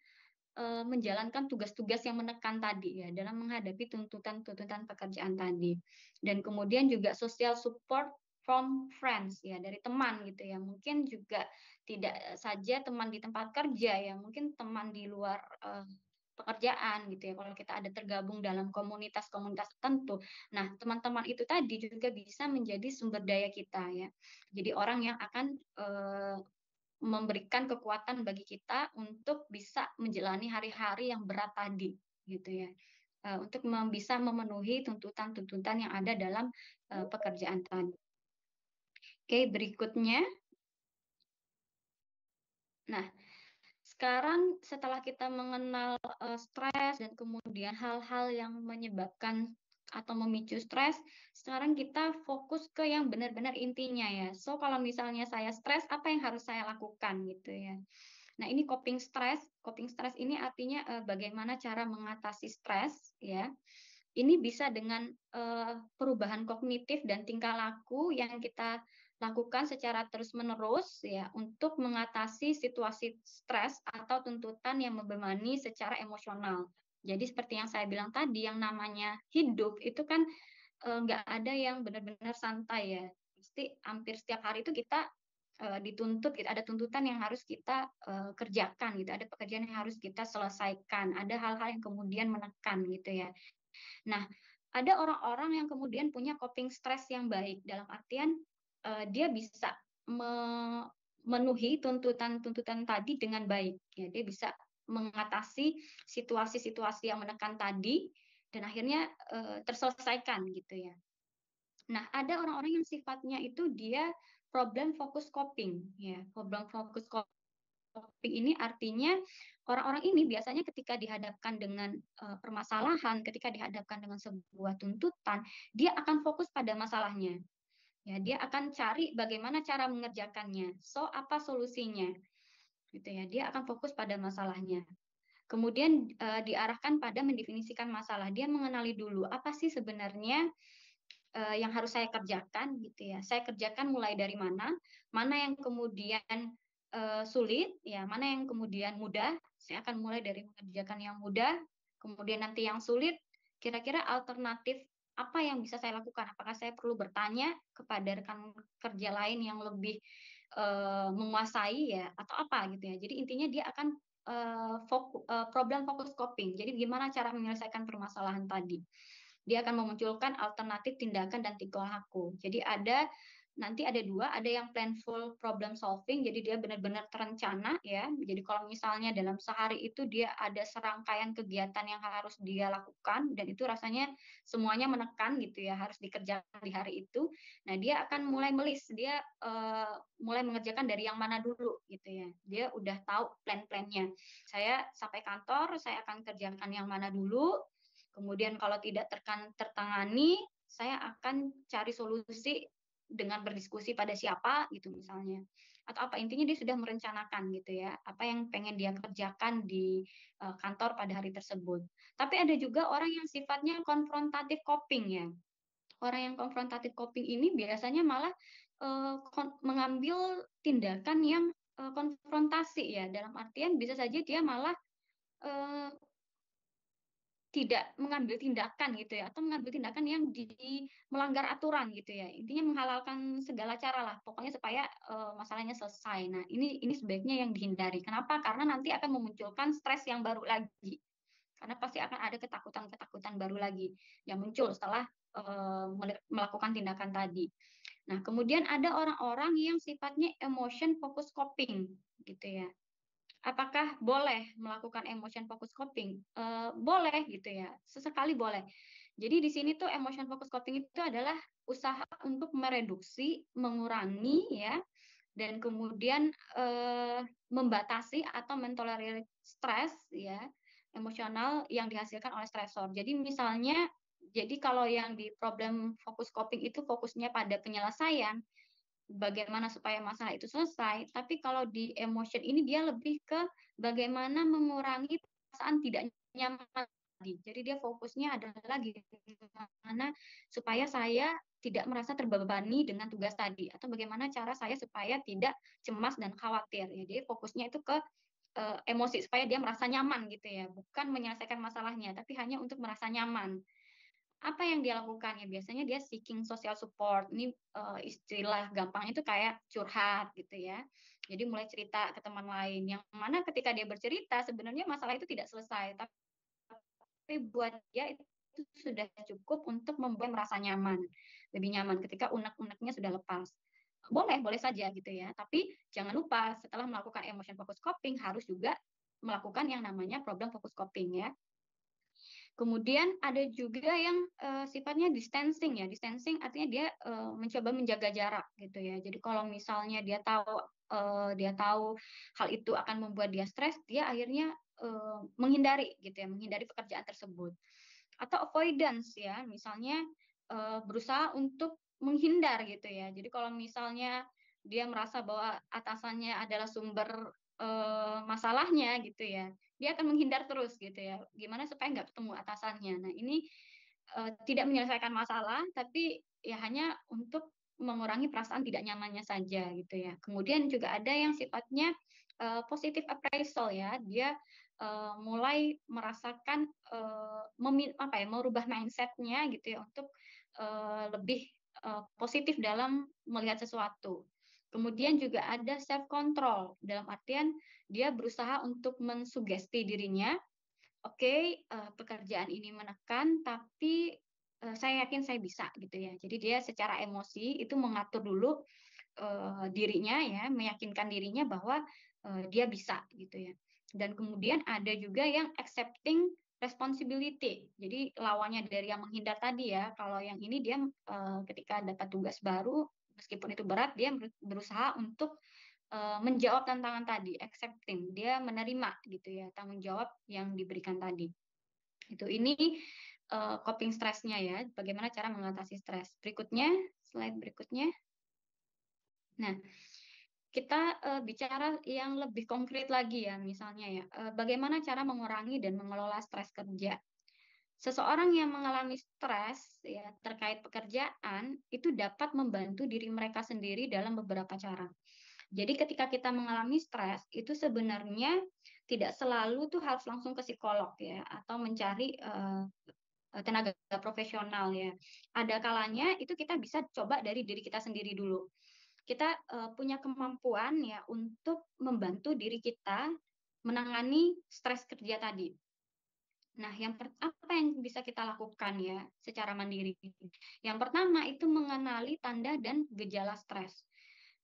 menjalankan tugas-tugas yang menekan tadi ya dalam menghadapi tuntutan-tuntutan pekerjaan tadi. Dan kemudian juga social support from friends ya, dari teman gitu ya. Mungkin juga tidak saja teman di tempat kerja ya, mungkin teman di luar pekerjaan gitu ya. Kalau kita ada tergabung dalam komunitas-komunitas tertentu, nah teman-teman itu tadi juga bisa menjadi sumber daya kita ya. Jadi orang yang akan memberikan kekuatan bagi kita untuk bisa menjalani hari-hari yang berat tadi gitu ya, untuk bisa memenuhi tuntutan-tuntutan yang ada dalam pekerjaan tadi. Oke, berikutnya. Nah, sekarang setelah kita mengenal stres dan kemudian hal-hal yang menyebabkan atau memicu stres, sekarang kita fokus ke yang benar-benar intinya ya. So kalau misalnya saya stres, apa yang harus saya lakukan gitu ya. Nah, ini coping stress. Coping stress ini artinya bagaimana cara mengatasi stres ya. Ini bisa dengan perubahan kognitif dan tingkah laku yang kita lakukan secara terus-menerus ya untuk mengatasi situasi stres atau tuntutan yang membebani secara emosional. Jadi seperti yang saya bilang tadi, yang namanya hidup itu kan nggak ada yang benar-benar santai ya. Pasti hampir setiap hari itu kita dituntut, gitu. Ada tuntutan yang harus kita kerjakan gitu, ada pekerjaan yang harus kita selesaikan, ada hal-hal yang kemudian menekan gitu ya. Nah, ada orang-orang yang kemudian punya coping stress yang baik, dalam artian dia bisa memenuhi tuntutan-tuntutan tadi dengan baik. Ya, dia bisa mengatasi situasi-situasi yang menekan tadi dan akhirnya terselesaikan gitu ya. Nah, ada orang-orang yang sifatnya itu dia problem focus coping ya. Problem focus coping ini artinya orang-orang ini biasanya ketika dihadapkan dengan permasalahan, ketika dihadapkan dengan sebuah tuntutan, dia akan fokus pada masalahnya. Ya, dia akan cari bagaimana cara mengerjakannya. So, apa solusinya? gitu ya. Dia akan fokus pada masalahnya. Kemudian diarahkan pada mendefinisikan masalah. Dia mengenali dulu apa sih sebenarnya yang harus saya kerjakan gitu ya. Saya kerjakan mulai dari mana yang kemudian sulit, ya, mana yang kemudian mudah. Saya akan mulai dari mengerjakan yang mudah, kemudian nanti yang sulit. Kira-kira alternatif apa yang bisa saya lakukan? Apakah saya perlu bertanya kepada rekan kerja lain yang lebih menguasai ya, atau apa gitu ya? Jadi intinya dia akan problem focus coping. Jadi gimana cara menyelesaikan permasalahan tadi? Dia akan memunculkan alternatif tindakan dan tingkah laku. Jadi nanti ada dua, ada yang planful problem solving, jadi dia benar-benar terencana ya. Jadi kalau misalnya dalam sehari itu dia ada serangkaian kegiatan yang harus dia lakukan dan itu rasanya semuanya menekan gitu ya, harus dikerjakan di hari itu. Nah, dia akan mulai melis, dia mulai mengerjakan dari yang mana dulu gitu ya. Dia udah tahu plan-plannya. Saya sampai kantor, saya akan kerjakan yang mana dulu. Kemudian kalau tidak tertangani, saya akan cari solusi dengan berdiskusi pada siapa gitu misalnya, atau apa, intinya dia sudah merencanakan gitu ya apa yang pengen dia kerjakan di kantor pada hari tersebut. Tapi ada juga orang yang sifatnya konfrontatif coping ya. Orang yang konfrontatif coping ini biasanya malah mengambil tindakan yang konfrontasi ya, dalam artian bisa saja dia malah uh, tidak mengambil tindakan gitu ya, atau mengambil tindakan yang melanggar aturan gitu ya, intinya menghalalkan segala cara lah pokoknya supaya masalahnya selesai. Nah, ini sebaiknya yang dihindari. Kenapa? Karena nanti akan memunculkan stres yang baru lagi, karena pasti akan ada ketakutan baru lagi yang muncul setelah melakukan tindakan tadi. Nah, kemudian ada orang-orang yang sifatnya emotion focus coping gitu ya. Apakah boleh melakukan emotion focus coping? Boleh gitu ya, sesekali boleh. Jadi di sini tuh emotion focus coping itu adalah usaha untuk mereduksi, mengurangi ya, dan kemudian membatasi atau mentolerir stres ya, emosional yang dihasilkan oleh stresor. Jadi misalnya, jadi kalau yang di problem focus coping itu fokusnya pada penyelesaian, bagaimana supaya masalah itu selesai, tapi kalau di emotion ini dia lebih ke bagaimana mengurangi perasaan tidak nyaman tadi. Jadi dia fokusnya adalah gimana supaya saya tidak merasa terbebani dengan tugas tadi, atau bagaimana cara saya supaya tidak cemas dan khawatir. Ya, jadi fokusnya itu ke emosi supaya dia merasa nyaman gitu ya, bukan menyelesaikan masalahnya, tapi hanya untuk merasa nyaman. Apa yang dia lakukan ya, biasanya dia seeking social support. Ini istilah gampang itu kayak curhat gitu ya. Jadi mulai cerita ke teman lain, yang mana ketika dia bercerita sebenarnya masalah itu tidak selesai, tapi buat dia itu sudah cukup untuk membuat merasa nyaman, lebih nyaman ketika unek-uneknya sudah lepas. Boleh saja gitu ya, tapi jangan lupa setelah melakukan emotion focus coping harus juga melakukan yang namanya problem focus coping ya. Kemudian ada juga yang sifatnya distancing ya. Distancing artinya dia mencoba menjaga jarak gitu ya. Jadi kalau misalnya dia tahu hal itu akan membuat dia stres, dia akhirnya menghindari gitu ya, menghindari pekerjaan tersebut. Atau avoidance ya, misalnya berusaha untuk menghindar gitu ya. Jadi kalau misalnya dia merasa bahwa atasannya adalah sumber masalahnya gitu ya, dia akan menghindar terus gitu ya. Gimana supaya nggak ketemu atasannya. Nah, ini tidak menyelesaikan masalah, tapi ya hanya untuk mengurangi perasaan tidak nyamannya saja gitu ya. Kemudian juga ada yang sifatnya positive appraisal ya. Dia mulai merasakan merubah mindsetnya gitu ya untuk lebih positif dalam melihat sesuatu. Kemudian juga ada self control, dalam artian dia berusaha untuk mensugesti dirinya, oke, pekerjaan ini menekan, tapi saya yakin saya bisa gitu ya. Jadi dia secara emosi itu mengatur dulu dirinya ya, meyakinkan dirinya bahwa dia bisa gitu ya. Dan kemudian ada juga yang accepting responsibility. Jadi lawannya dari yang menghindar tadi ya. Kalau yang ini dia ketika dapat tugas baru, meskipun itu berat, dia berusaha untuk menjawab tantangan tadi, accepting, dia menerima gitu ya tanggung jawab yang diberikan tadi. Ini coping stresnya ya, bagaimana cara mengatasi stres. Berikutnya, slide berikutnya. Nah, kita bicara yang lebih konkret lagi ya, misalnya ya, bagaimana cara mengurangi dan mengelola stres kerja. Seseorang yang mengalami stres ya terkait pekerjaan itu dapat membantu diri mereka sendiri dalam beberapa cara. Jadi ketika kita mengalami stres itu sebenarnya tidak selalu tuh harus langsung ke psikolog ya atau mencari tenaga profesional ya. Ada kalanya itu kita bisa coba dari diri kita sendiri dulu. Kita punya kemampuan ya untuk membantu diri kita menangani stres kerja tadi. Nah, apa yang bisa kita lakukan ya secara mandiri? Yang pertama itu mengenali tanda dan gejala stres.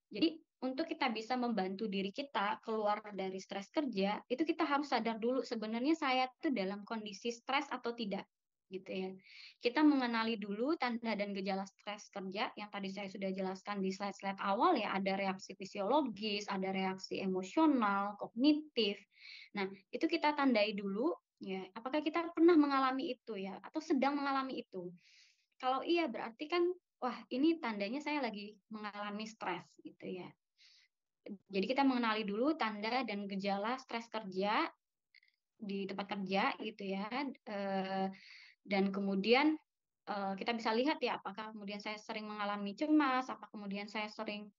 Jadi untuk kita bisa membantu diri kita keluar dari stres kerja, itu kita harus sadar dulu sebenarnya saya tuh dalam kondisi stres atau tidak, gitu ya. Kita mengenali dulu tanda dan gejala stres kerja yang tadi saya sudah jelaskan di slide-slide awal ya, ada reaksi fisiologis, ada reaksi emosional, kognitif. Nah, itu kita tandai dulu ya, apakah kita pernah mengalami itu ya atau sedang mengalami itu. Kalau iya berarti kan wah ini tandanya saya lagi mengalami stres gitu ya. Jadi kita mengenali dulu tanda dan gejala stres kerja di tempat kerja gitu ya. Dan kemudian kita bisa lihat ya apakah kemudian saya sering mengalami cemas, apa kemudian saya sering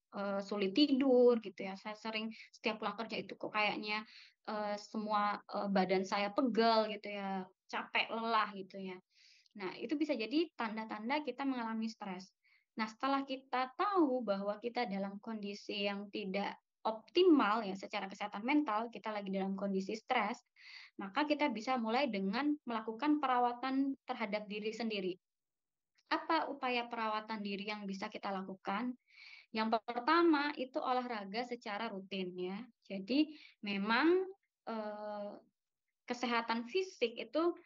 sulit tidur gitu ya. Saya sering setiap pulang kerja itu kok kayaknya semua badan saya pegel gitu ya, capek, lelah gitu ya. Nah, itu bisa jadi tanda-tanda kita mengalami stres. Nah, setelah kita tahu bahwa kita dalam kondisi yang tidak optimal ya secara kesehatan mental, kita lagi dalam kondisi stres, maka kita bisa mulai dengan melakukan perawatan terhadap diri sendiri. Apa upaya perawatan diri yang bisa kita lakukan? Yang pertama itu olahraga secara rutin ya. Jadi memang kesehatan fisik itu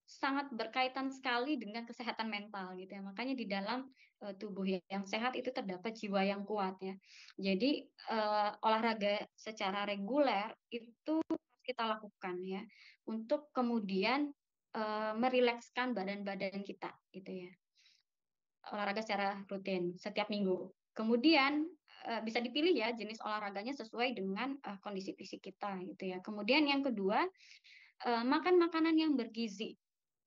sangat berkaitan sekali dengan kesehatan mental gitu ya. Makanya di dalam tubuh yang sehat itu terdapat jiwa yang kuat ya. Jadi olahraga secara reguler itu harus kita lakukan ya untuk kemudian merilekskan badan-badan kita gitu ya. Olahraga secara rutin setiap minggu. Kemudian bisa dipilih ya jenis olahraganya sesuai dengan kondisi fisik kita gitu ya. Kemudian yang kedua, makan makanan yang bergizi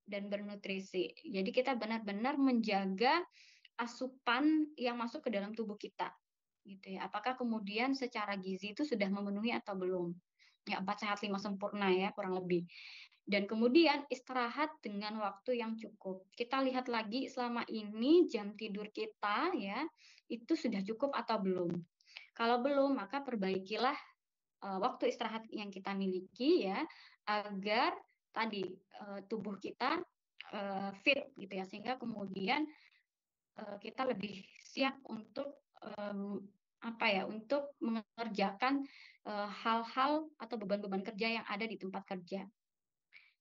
dan bernutrisi. Jadi kita benar-benar menjaga asupan yang masuk ke dalam tubuh kita. Gitu ya. Apakah kemudian secara gizi itu sudah memenuhi atau belum? Ya, 4 sehat 5 sempurna ya, kurang lebih. Dan kemudian istirahat dengan waktu yang cukup. Kita lihat lagi selama ini jam tidur kita ya, itu sudah cukup atau belum. Kalau belum, maka perbaikilah waktu istirahat yang kita miliki ya, agar tadi tubuh kita fit gitu ya, sehingga kemudian kita lebih siap untuk apa ya, untuk mengerjakan hal-hal atau beban-beban kerja yang ada di tempat kerja.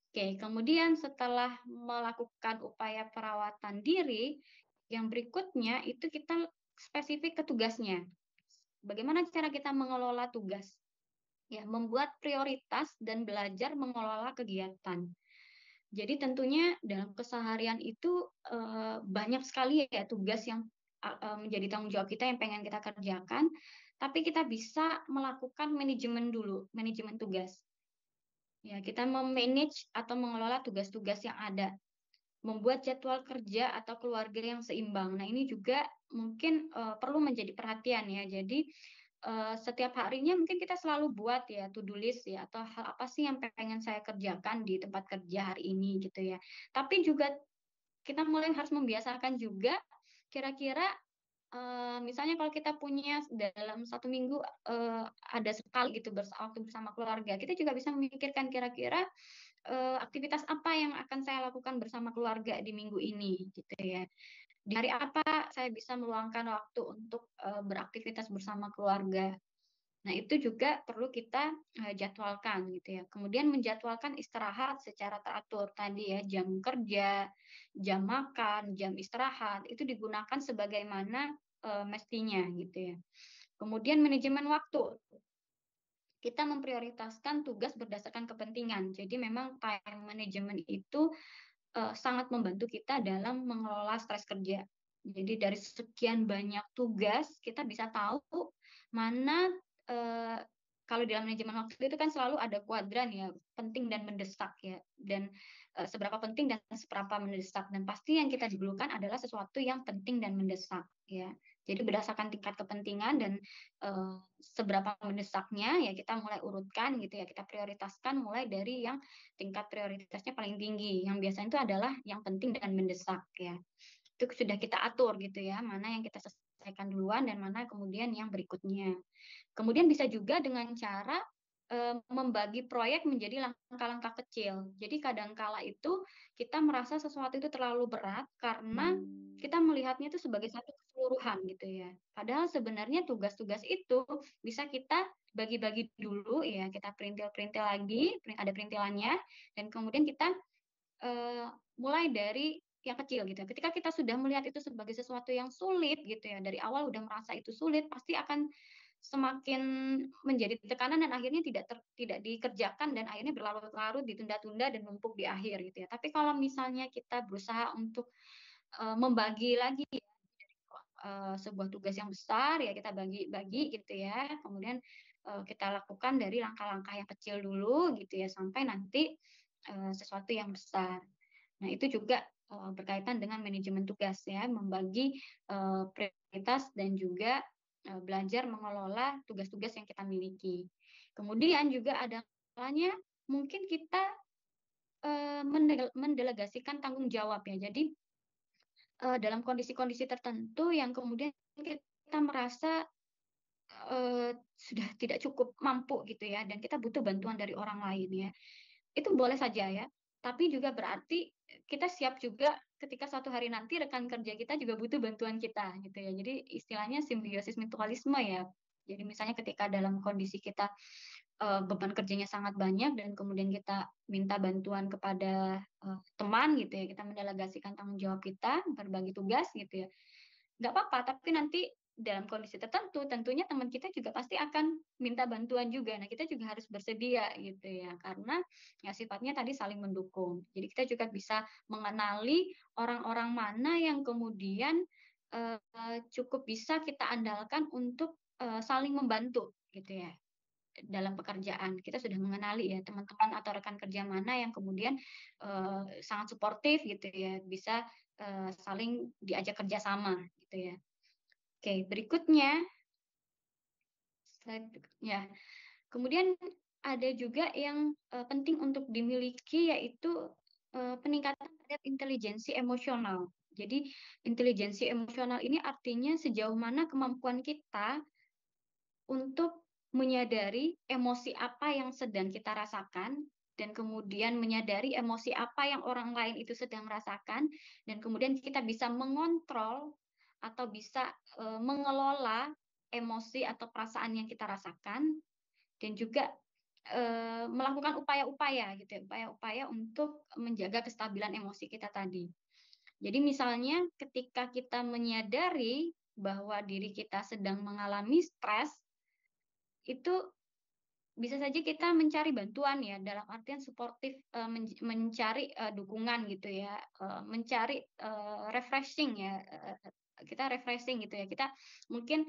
Oke, kemudian setelah melakukan upaya perawatan diri, yang berikutnya itu kita spesifik ke tugasnya. Bagaimana cara kita mengelola tugas? Ya, membuat prioritas dan belajar mengelola kegiatan. Jadi tentunya dalam keseharian itu banyak sekali ya tugas yang menjadi tanggung jawab kita yang pengen kita kerjakan, tapi kita bisa melakukan manajemen dulu, manajemen tugas. Ya, kita memanage atau mengelola tugas-tugas yang ada, membuat jadwal kerja atau keluarga yang seimbang. Nah, ini juga mungkin perlu menjadi perhatian ya. Jadi setiap harinya mungkin kita selalu buat ya to-do list ya, atau hal apa sih yang pengen saya kerjakan di tempat kerja hari ini gitu ya. Tapi juga kita mulai harus membiasakan juga kira-kira misalnya kalau kita punya dalam satu minggu ada sekali gitu waktu bersama keluarga, kita juga bisa memikirkan kira-kira aktivitas apa yang akan saya lakukan bersama keluarga di minggu ini gitu ya. Di hari apa saya bisa meluangkan waktu untuk beraktivitas bersama keluarga. Nah, itu juga perlu kita jadwalkan gitu ya. Kemudian menjadwalkan istirahat secara teratur tadi ya, jam kerja, jam makan, jam istirahat itu digunakan sebagaimana mestinya gitu ya. Kemudian manajemen waktu. Kita memprioritaskan tugas berdasarkan kepentingan. Jadi memang time management itu sangat membantu kita dalam mengelola stres kerja. Jadi dari sekian banyak tugas kita bisa tahu mana kalau dalam manajemen waktu itu kan selalu ada kuadran ya, penting dan mendesak ya, dan seberapa penting dan seberapa mendesak, dan pasti yang kita dulukan adalah sesuatu yang penting dan mendesak ya. Jadi berdasarkan tingkat kepentingan dan seberapa mendesaknya ya kita mulai urutkan gitu ya, kita prioritaskan mulai dari yang tingkat prioritasnya paling tinggi, yang biasanya itu adalah yang penting dan mendesak ya. Itu sudah kita atur gitu ya, mana yang kita selesaikan duluan dan mana kemudian yang berikutnya. Kemudian bisa juga dengan cara membagi proyek menjadi langkah-langkah kecil. Jadi kadangkala itu kita merasa sesuatu itu terlalu berat karena kita melihatnya itu sebagai satu keseluruhan gitu ya. Padahal sebenarnya tugas-tugas itu bisa kita bagi-bagi dulu ya, kita perintil-perintil lagi, ada perintilannya, dan kemudian kita mulai dari yang kecil gitu. Ketika kita sudah melihat itu sebagai sesuatu yang sulit gitu ya, dari awal udah merasa itu sulit, pasti akan semakin menjadi tekanan dan akhirnya tidak dikerjakan dan akhirnya berlarut-larut, ditunda-tunda dan numpuk di akhir gitu ya. Tapi kalau misalnya kita berusaha untuk membagi lagi sebuah tugas yang besar ya, kita bagi-bagi gitu ya, kemudian kita lakukan dari langkah-langkah yang kecil dulu gitu ya sampai nanti sesuatu yang besar. Nah, itu juga berkaitan dengan manajemen tugas ya, membagi prioritas dan juga belajar mengelola tugas-tugas yang kita miliki. Kemudian juga ada kalanya mungkin kita mendelegasikan tanggung jawab ya. Jadi dalam kondisi-kondisi tertentu yang kemudian kita merasa sudah tidak cukup mampu gitu ya, dan kita butuh bantuan dari orang lain ya. Itu boleh saja ya, tapi juga berarti kita siap juga ketika suatu hari nanti rekan kerja kita juga butuh bantuan kita gitu ya. Jadi istilahnya simbiosis mutualisme ya. Jadi misalnya ketika dalam kondisi kita beban kerjanya sangat banyak dan kemudian kita minta bantuan kepada teman gitu ya, kita mendelegasikan tanggung jawab kita, berbagi tugas gitu ya. Nggak apa-apa, tapi nanti dalam kondisi tertentu, tentunya teman kita juga pasti akan minta bantuan juga. Nah, kita juga harus bersedia gitu ya, karena ya sifatnya tadi saling mendukung. Jadi kita juga bisa mengenali orang-orang mana yang kemudian cukup bisa kita andalkan untuk saling membantu gitu ya dalam pekerjaan. Kita sudah mengenali ya teman-teman atau rekan kerja mana yang kemudian sangat suportif gitu ya, bisa saling diajak kerjasama gitu ya. Oke, berikutnya slide berikutnya. Kemudian ada juga yang penting untuk dimiliki, yaitu peningkatan terhadap intelijensi emosional. Jadi intelijensi emosional ini artinya sejauh mana kemampuan kita untuk menyadari emosi apa yang sedang kita rasakan, dan kemudian menyadari emosi apa yang orang lain itu sedang rasakan, dan kemudian kita bisa mengontrol atau bisa mengelola emosi atau perasaan yang kita rasakan, dan juga melakukan upaya-upaya gitu ya, upaya-upaya untuk menjaga kestabilan emosi kita tadi. Jadi misalnya ketika kita menyadari bahwa diri kita sedang mengalami stres, itu bisa saja kita mencari bantuan ya, dalam artian suportif, mencari dukungan gitu ya, mencari refreshing ya, kita refreshing gitu ya, kita mungkin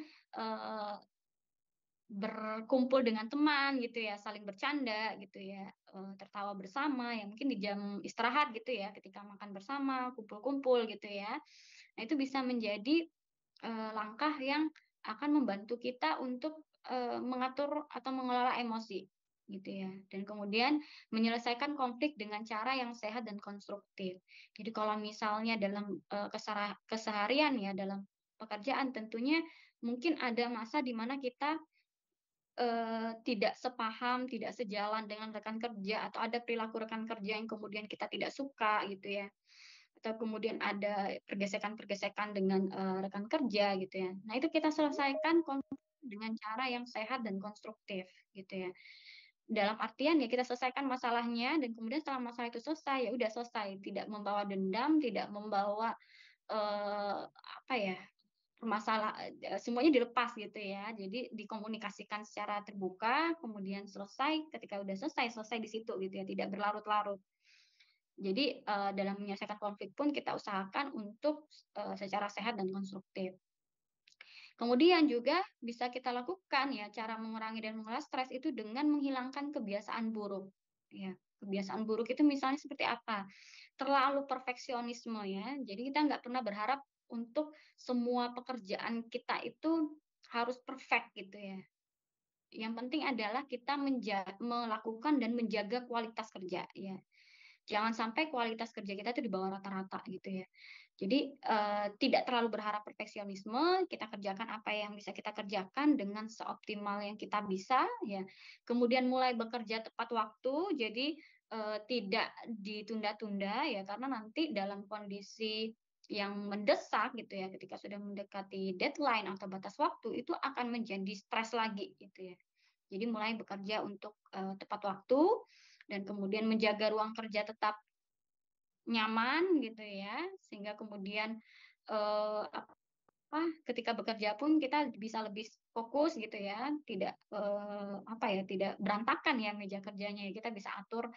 berkumpul dengan teman gitu ya, saling bercanda gitu ya, tertawa bersama ya, mungkin di jam istirahat gitu ya, ketika makan bersama, kumpul-kumpul gitu ya. Nah, itu bisa menjadi langkah yang akan membantu kita untuk mengatur atau mengelola emosi gitu ya, dan kemudian menyelesaikan konflik dengan cara yang sehat dan konstruktif. Jadi kalau misalnya dalam keseharian ya, dalam pekerjaan, tentunya mungkin ada masa di mana kita tidak sepaham, tidak sejalan dengan rekan kerja, atau ada perilaku rekan kerja yang kemudian kita tidak suka gitu ya, atau kemudian ada pergesekan-pergesekan dengan rekan kerja gitu ya. Nah, itu kita selesaikan konflik dengan cara yang sehat dan konstruktif gitu ya. Dalam artian ya kita selesaikan masalahnya, dan kemudian setelah masalah itu selesai ya udah selesai, tidak membawa dendam, tidak membawa apa ya, masalah, semuanya dilepas gitu ya. Jadi dikomunikasikan secara terbuka, kemudian selesai, ketika udah selesai, selesai di situ gitu ya, tidak berlarut-larut. Jadi dalam menyelesaikan konflik pun kita usahakan untuk secara sehat dan konstruktif. Kemudian juga bisa kita lakukan ya cara mengurangi dan mengelola stres itu dengan menghilangkan kebiasaan buruk. Ya, kebiasaan buruk itu misalnya seperti apa? Terlalu perfeksionisme ya. Jadi kita nggak pernah berharap untuk semua pekerjaan kita itu harus perfect gitu ya. Yang penting adalah kita melakukan dan menjaga kualitas kerja ya. Jangan sampai kualitas kerja kita itu di bawah rata-rata gitu ya. Jadi tidak terlalu berharap perfeksionisme, kita kerjakan apa yang bisa kita kerjakan dengan seoptimal yang kita bisa ya. Kemudian mulai bekerja tepat waktu, jadi tidak ditunda-tunda ya karena nanti dalam kondisi yang mendesak gitu ya, ketika sudah mendekati deadline atau batas waktu itu akan menjadi stres lagi gitu ya. Jadi mulai bekerja untuk tepat waktu dan kemudian menjaga ruang kerja tetap nyaman gitu ya, sehingga kemudian apa ketika bekerja pun kita bisa lebih fokus gitu ya, tidak apa ya, tidak berantakan ya meja kerjanya. Kita bisa atur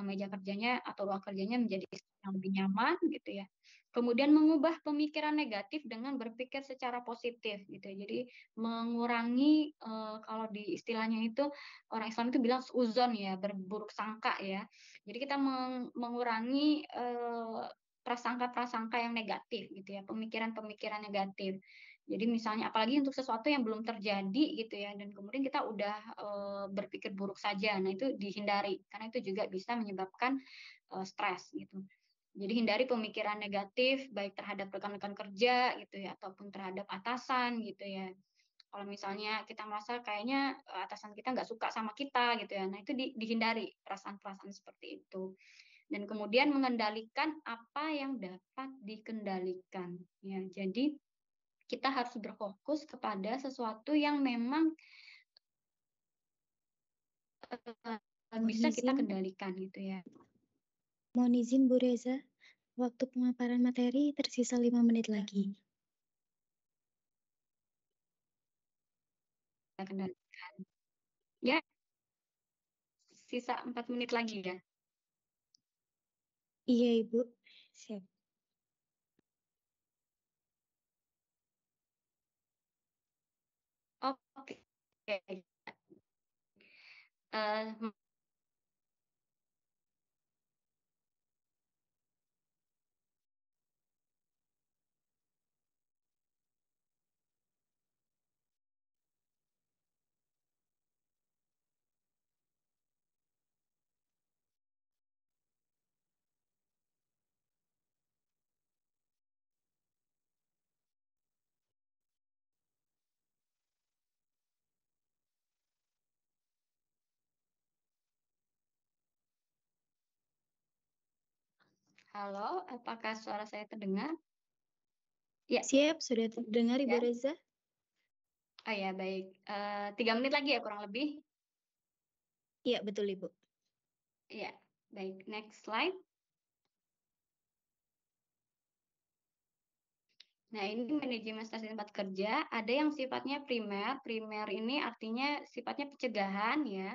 meja kerjanya atau ruang kerjanya menjadi yang lebih nyaman gitu ya. Kemudian mengubah pemikiran negatif dengan berpikir secara positif gitu ya. Jadi mengurangi kalau di istilahnya itu orang Islam itu bilang uzon ya, berburuk sangka ya. Jadi kita mengurangi prasangka-prasangka yang negatif gitu ya, pemikiran-pemikiran negatif. Jadi misalnya apalagi untuk sesuatu yang belum terjadi gitu ya, dan kemudian kita udah berpikir buruk saja, nah itu dihindari karena itu juga bisa menyebabkan stres gitu. Jadi hindari pemikiran negatif baik terhadap rekan-rekan kerja gitu ya, ataupun terhadap atasan gitu ya. Kalau misalnya kita merasa kayaknya atasan kita nggak suka sama kita gitu ya, nah itu dihindari perasaan-perasaan seperti itu. Dan kemudian mengendalikan apa yang dapat dikendalikan. Ya, jadi kita harus berfokus kepada sesuatu yang memang bisa kita kendalikan gitu ya. Mohon izin Bu Reza, waktu pemaparan materi tersisa 5 menit lagi. Kita kendalikan. Ya, sisa 4 menit lagi ya. Iya Ibu, siap. Oke. Halo, apakah suara saya terdengar? Ya. Siap, sudah terdengar Ibu Ya. Reza. Oh ya, baik. 3 menit lagi ya kurang lebih. Iya, betul Ibu. Iya, baik. Next slide. Nah, ini manajemen stres di tempat kerja. Ada yang sifatnya primer. Primer ini artinya sifatnya pencegahan ya.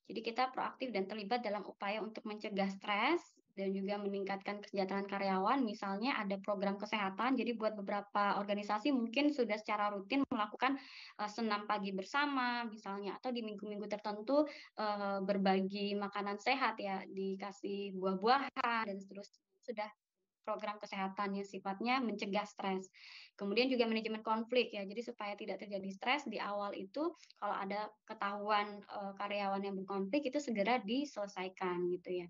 Jadi kita proaktif dan terlibat dalam upaya untuk mencegah stres dan juga meningkatkan kesejahteraan karyawan. Misalnya ada program kesehatan. Jadi buat beberapa organisasi mungkin sudah secara rutin melakukan senam pagi bersama misalnya, atau di minggu-minggu tertentu berbagi makanan sehat ya, dikasih buah-buahan dan seterusnya. Sudah program kesehatan yang sifatnya mencegah stres. Kemudian juga manajemen konflik ya. Jadi supaya tidak terjadi stres di awal itu kalau ada ketahuan karyawan yang berkonflik itu segera diselesaikan gitu ya.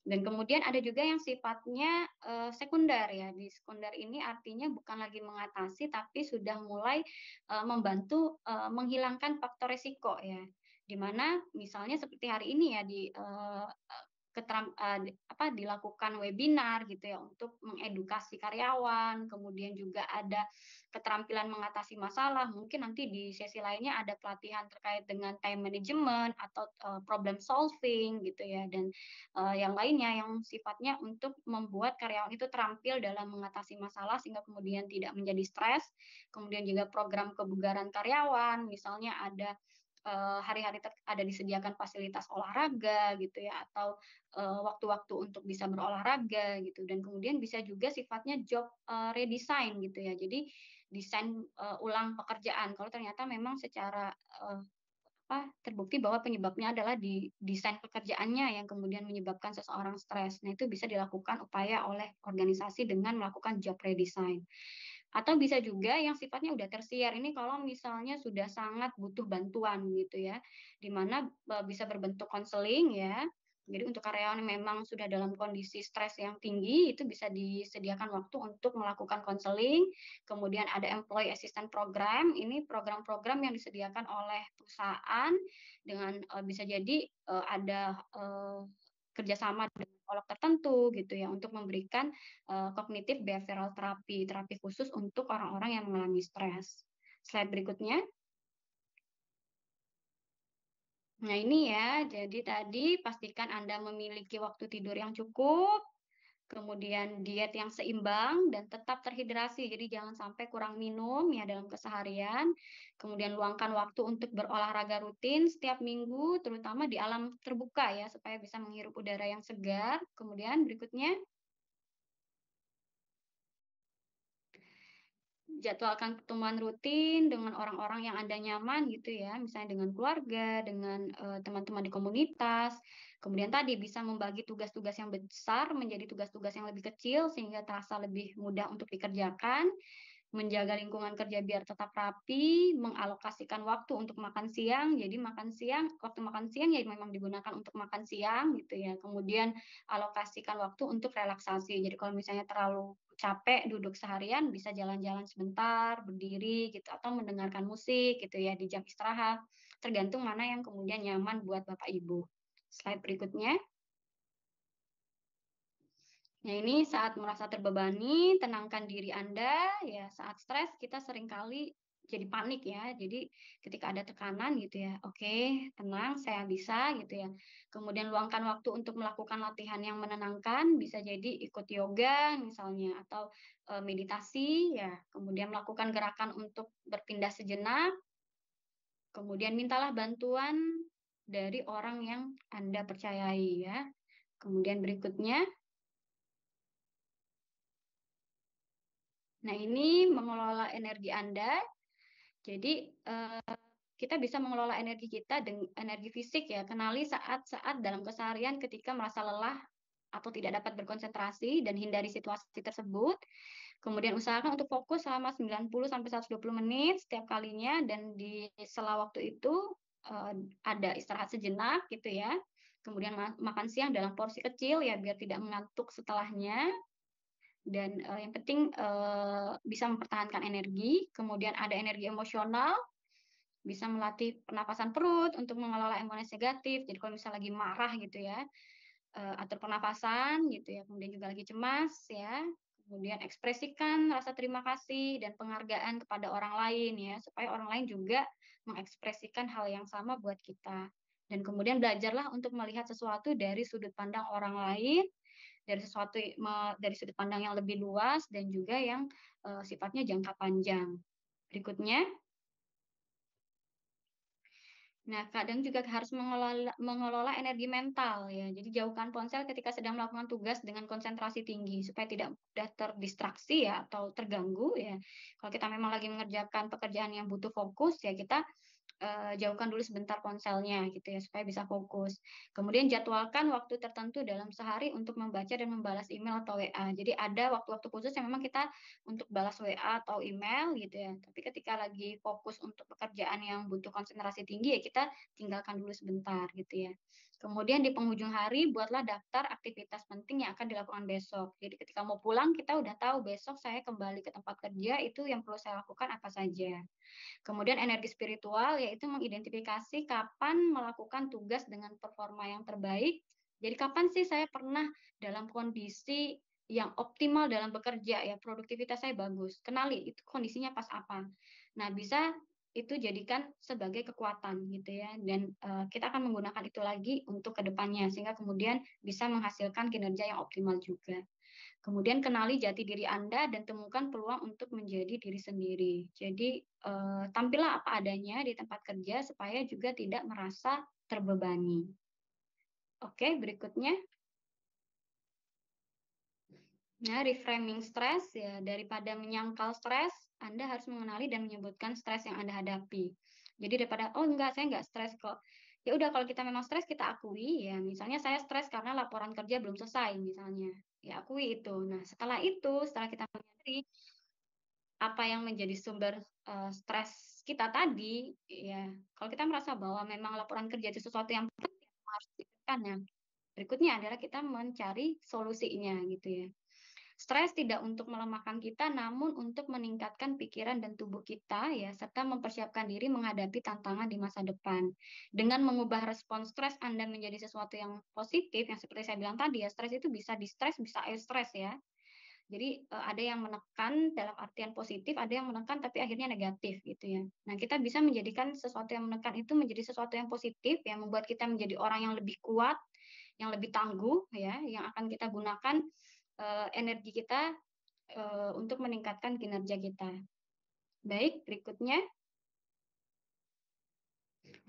Dan kemudian ada juga yang sifatnya sekunder ya. Di sekunder ini artinya bukan lagi mengatasi tapi sudah mulai membantu menghilangkan faktor resiko ya. Di mana misalnya seperti hari ini ya di dilakukan webinar gitu ya untuk mengedukasi karyawan, kemudian juga ada keterampilan mengatasi masalah, mungkin nanti di sesi lainnya ada pelatihan terkait dengan time management atau problem solving gitu ya, dan yang lainnya yang sifatnya untuk membuat karyawan itu terampil dalam mengatasi masalah sehingga kemudian tidak menjadi stres. Kemudian juga program kebugaran karyawan, misalnya ada hari-hari ada disediakan fasilitas olahraga gitu ya, atau waktu-waktu untuk bisa berolahraga gitu, dan kemudian bisa juga sifatnya job redesign gitu ya. Jadi desain ulang pekerjaan. Kalau ternyata memang secara terbukti bahwa penyebabnya adalah di desain pekerjaannya yang kemudian menyebabkan seseorang stres. Nah, itu bisa dilakukan upaya oleh organisasi dengan melakukan job redesign. Atau bisa juga yang sifatnya udah tersier. Ini kalau misalnya sudah sangat butuh bantuan gitu ya, di mana bisa berbentuk konseling ya. Jadi untuk karyawan yang memang sudah dalam kondisi stres yang tinggi, itu bisa disediakan waktu untuk melakukan konseling. Kemudian ada employee assistance program, ini program-program yang disediakan oleh perusahaan dengan bisa jadi ada kerjasama dengan psikolog tertentu gitu ya untuk memberikan kognitif behavioral terapi, terapi khusus untuk orang-orang yang mengalami stres. Slide berikutnya. Nah ini ya, jadi tadi pastikan Anda memiliki waktu tidur yang cukup, kemudian diet yang seimbang dan tetap terhidrasi, jadi jangan sampai kurang minum ya dalam keseharian. Kemudian luangkan waktu untuk berolahraga rutin setiap minggu, terutama di alam terbuka ya, supaya bisa menghirup udara yang segar. Kemudian berikutnya, jadwalkan pertemuan rutin dengan orang-orang yang Anda nyaman gitu ya, misalnya dengan keluarga, dengan teman-teman di komunitas. Kemudian tadi bisa membagi tugas-tugas yang besar menjadi tugas-tugas yang lebih kecil sehingga terasa lebih mudah untuk dikerjakan. Menjaga lingkungan kerja biar tetap rapi, mengalokasikan waktu untuk makan siang. Jadi waktu makan siang ya memang digunakan untuk makan siang gitu ya. Kemudian alokasikan waktu untuk relaksasi. Jadi kalau misalnya terlalu capek duduk seharian bisa jalan-jalan sebentar, berdiri gitu atau mendengarkan musik gitu ya di jam istirahat. Tergantung mana yang kemudian nyaman buat Bapak Ibu. Slide berikutnya. Nah, ini saat merasa terbebani, tenangkan diri Anda. Ya, saat stres kita seringkali jadi panik ya. Jadi ketika ada tekanan gitu ya, oke, tenang, saya bisa gitu ya. Kemudian luangkan waktu untuk melakukan latihan yang menenangkan, bisa jadi ikut yoga misalnya atau meditasi ya. Kemudian melakukan gerakan untuk berpindah sejenak. Kemudian mintalah bantuan dari orang yang Anda percayai ya. Kemudian berikutnya, nah, ini mengelola energi Anda. Jadi, kita bisa mengelola energi kita dengan energi fisik ya. Kenali saat-saat dalam keseharian ketika merasa lelah atau tidak dapat berkonsentrasi dan hindari situasi tersebut. Kemudian usahakan untuk fokus selama 90 sampai 120 menit setiap kalinya dan di sela waktu itu ada istirahat sejenak gitu ya. Kemudian makan siang dalam porsi kecil ya biar tidak mengantuk setelahnya. Dan yang penting bisa mempertahankan energi, kemudian ada energi emosional, bisa melatih pernapasan perut untuk mengelola emosi negatif. Jadi kalau misalnya lagi marah gitu ya, atur pernapasan gitu ya, kemudian juga lagi cemas ya, kemudian ekspresikan rasa terima kasih dan penghargaan kepada orang lain ya, supaya orang lain juga mengekspresikan hal yang sama buat kita. Dan kemudian belajarlah untuk melihat sesuatu dari sudut pandang orang lain, dari sudut pandang yang lebih luas dan juga yang sifatnya jangka panjang. Berikutnya, nah, kadang juga harus mengelola energi mental ya. Jadi jauhkan ponsel ketika sedang melakukan tugas dengan konsentrasi tinggi supaya tidak mudah terdistraksi ya atau terganggu ya. Kalau kita memang lagi mengerjakan pekerjaan yang butuh fokus ya kita jauhkan dulu sebentar ponselnya gitu ya supaya bisa fokus. Kemudian jadwalkan waktu tertentu dalam sehari untuk membaca dan membalas email atau WA. Jadi ada waktu-waktu khusus yang memang kita untuk balas WA atau email gitu ya. Tapi ketika lagi fokus untuk pekerjaan yang butuh konsentrasi tinggi ya kita tinggalkan dulu sebentar gitu ya. Kemudian di penghujung hari buatlah daftar aktivitas penting yang akan dilakukan besok. Jadi ketika mau pulang kita udah tahu besok saya kembali ke tempat kerja itu yang perlu saya lakukan apa saja. Kemudian energi spiritual yaitu mengidentifikasi kapan melakukan tugas dengan performa yang terbaik. Jadi kapan sih saya pernah dalam kondisi yang optimal dalam bekerja ya, produktivitas saya bagus. Kenali itu kondisinya pas apa. Nah, bisa itu jadikan sebagai kekuatan gitu ya dan kita akan menggunakan itu lagi untuk kedepannya sehingga kemudian bisa menghasilkan kinerja yang optimal juga. Kemudian kenali jati diri Anda dan temukan peluang untuk menjadi diri sendiri. Jadi tampillah apa adanya di tempat kerja supaya juga tidak merasa terbebani. Oke, berikutnya. Nah, reframing stres ya daripada menyangkal stres, Anda harus mengenali dan menyebutkan stres yang Anda hadapi. Jadi daripada, oh enggak, saya enggak stres kok. Ya udah, kalau kita memang stres, kita akui ya. Misalnya saya stres karena laporan kerja belum selesai misalnya. Ya akui itu. Nah, setelah kita menyadari apa yang menjadi sumber stres kita tadi, ya kalau kita merasa bahwa memang laporan kerja itu sesuatu yang penting harus dipikirkan ya. Berikutnya adalah kita mencari solusinya gitu ya. Stres tidak untuk melemahkan kita, namun untuk meningkatkan pikiran dan tubuh kita ya, serta mempersiapkan diri menghadapi tantangan di masa depan. Dengan mengubah respon stres Anda menjadi sesuatu yang positif, yang seperti saya bilang tadi ya, stres itu bisa di-stres, bisa eustress ya. Jadi ada yang menekan dalam artian positif, ada yang menekan tapi akhirnya negatif gitu ya. Nah, kita bisa menjadikan sesuatu yang menekan itu menjadi sesuatu yang positif, yang membuat kita menjadi orang yang lebih kuat, yang lebih tangguh ya, yang akan kita gunakan energi kita untuk meningkatkan kinerja kita. Baik, berikutnya.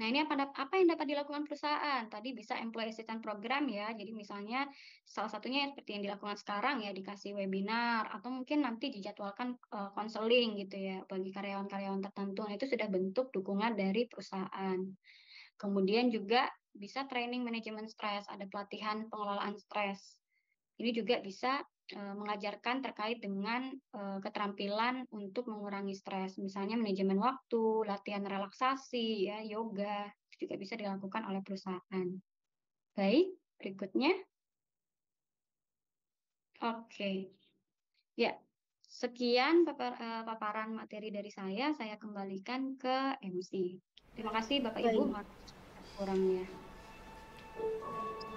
Nah, ini apa yang dapat dilakukan perusahaan? Tadi bisa employee assistance program ya. Jadi misalnya salah satunya seperti yang dilakukan sekarang ya, dikasih webinar atau mungkin nanti dijadwalkan konseling gitu ya bagi karyawan-karyawan tertentu. Nah, itu sudah bentuk dukungan dari perusahaan. Kemudian juga bisa training manajemen stres, ada pelatihan pengelolaan stres. Ini juga bisa mengajarkan terkait dengan keterampilan untuk mengurangi stres, misalnya manajemen waktu, latihan relaksasi, ya, yoga, juga bisa dilakukan oleh perusahaan. Baik, berikutnya. Oke, ya, sekian paparan materi dari saya kembalikan ke MC. Terima kasih Bapak Ibu, kurangnya.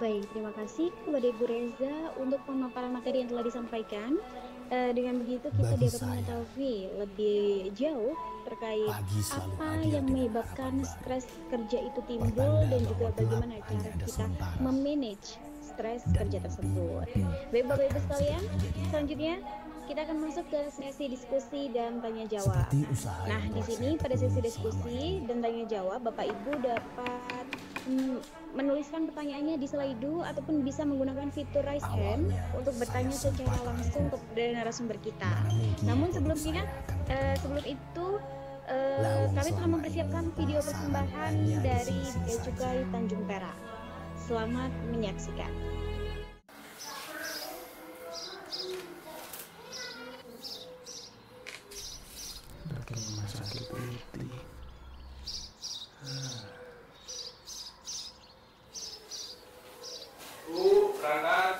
Baik, terima kasih kepada Ibu Reza untuk pemaparan materi yang telah disampaikan. Dengan begitu kita dapat mengetahui lebih jauh terkait apa yang menyebabkan stres kerja itu timbul dan juga bagaimana cara kita memanage stres kerja tersebut. Baik Bapak Ibu sekalian, selanjutnya kita akan masuk ke sesi diskusi dan tanya jawab. Nah, di sini pada sesi diskusi dan tanya jawab, Bapak Ibu dapat menuliskan pertanyaannya di Slido ataupun bisa menggunakan fitur raise hand untuk bertanya secara langsung kepada narasumber kita. Namun sebelum itu kami telah mempersiapkan video persembahan dari Bea Cukai Tanjung Perak. Selamat menyaksikan. Rumah sakit putih. Bu, berangkat.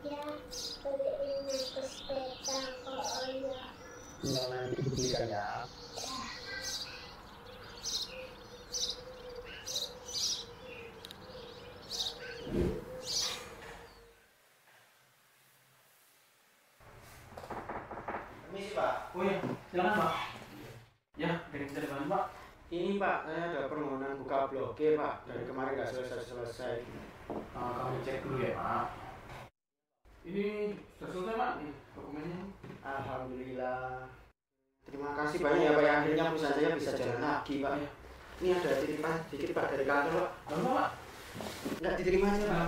Ya, beliin aku sepeda kok ya. Nah, nanti dibelikan ya. Permisi Pak. Oh ya, silakan Pak. Ya, dari kita depan Pak. Ini Pak, saya ada permohonan buka blogge Pak. Dari kemarin nggak selesai. Kami cek dulu ya Pak. Ini sudah selesai Pak, nih dokumennya. Alhamdulillah. Terima kasih banyak ya Pak. Yang akhirnya perusahaan saya bisa jalan lagi Pak. Ini ada titipan sedikit Pak dari kantor Pak. Lalu Pak? Nggak diterima aja Pak.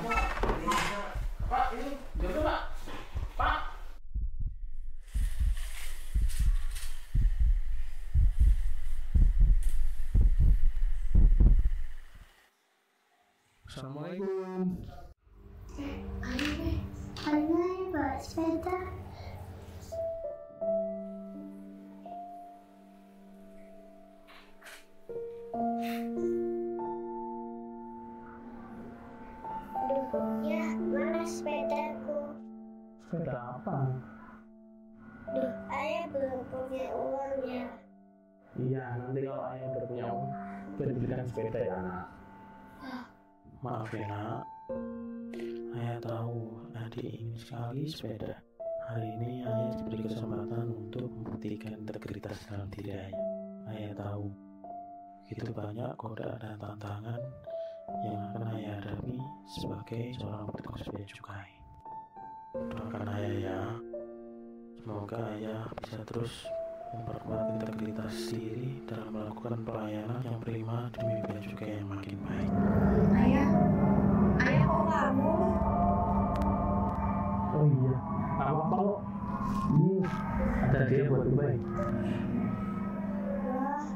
Pak, ini jodoh Pak. Pak. Assalamualaikum. Aneh bawa sepeda. Duh, ya mana sepedaku? Sepeda apa? Duh, ayah belum punya uang ya. Iya, nanti kalau ayah berpunya uang, belikan sepeda ya anak. Maaf ya nak, ayah tahu adik ingin sekali sepeda. Hari ini ayah diberi kesempatan untuk membuktikan integritas dalam diri ayah. Ayah tahu begitu banyak godaan dan tantangan yang akan ayah hadapi sebagai seorang petugas bea cukai. Doakan ayah ya, semoga ayah bisa terus memperkuat integritas diri dalam melakukan pelayanan yang prima demi bea cukai yang makin baik. Ayah kok kamu? apa-apa kok. Ini ada dia buat Dubai. Wah,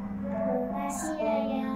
makasih ya.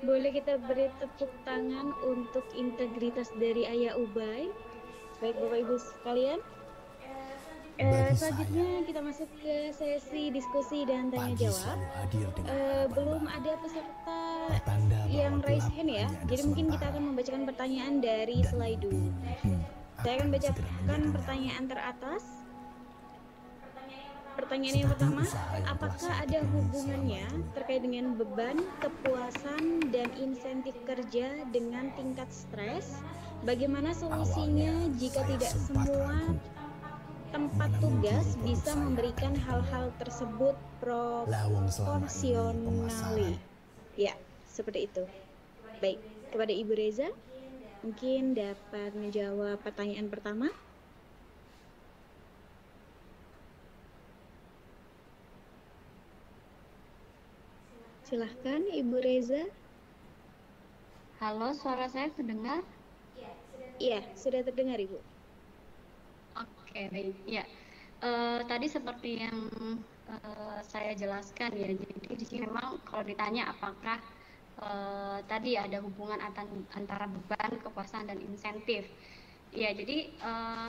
Boleh kita beri tepuk tangan untuk integritas dari Ayah Ubay. Baik Bapak Ibu sekalian. Selanjutnya kita masuk ke sesi diskusi dan tanya jawab. Belum ada peserta yang raise hand ya. Jadi mungkin kita akan membacakan pertanyaan dari slide dulu. Saya akan bacakan pertanyaan teratas. Pertanyaan yang pertama, apakah ada hubungannya terkait dengan beban, kepuasan, dan insentif kerja dengan tingkat stres? Bagaimana solusinya jika tidak semua tempat tugas bisa memberikan hal-hal tersebut proporsionally? Ya, seperti itu. Baik, kepada Ibu Reza, mungkin dapat menjawab pertanyaan pertama. Silahkan Ibu Reza. Halo, suara saya terdengar? Iya, sudah terdengar Ibu. Oke, baik. Ya, tadi seperti yang saya jelaskan ya. Jadi di sini memang kalau ditanya apakah tadi ada hubungan antara beban, kepuasan, dan insentif. Ya, jadi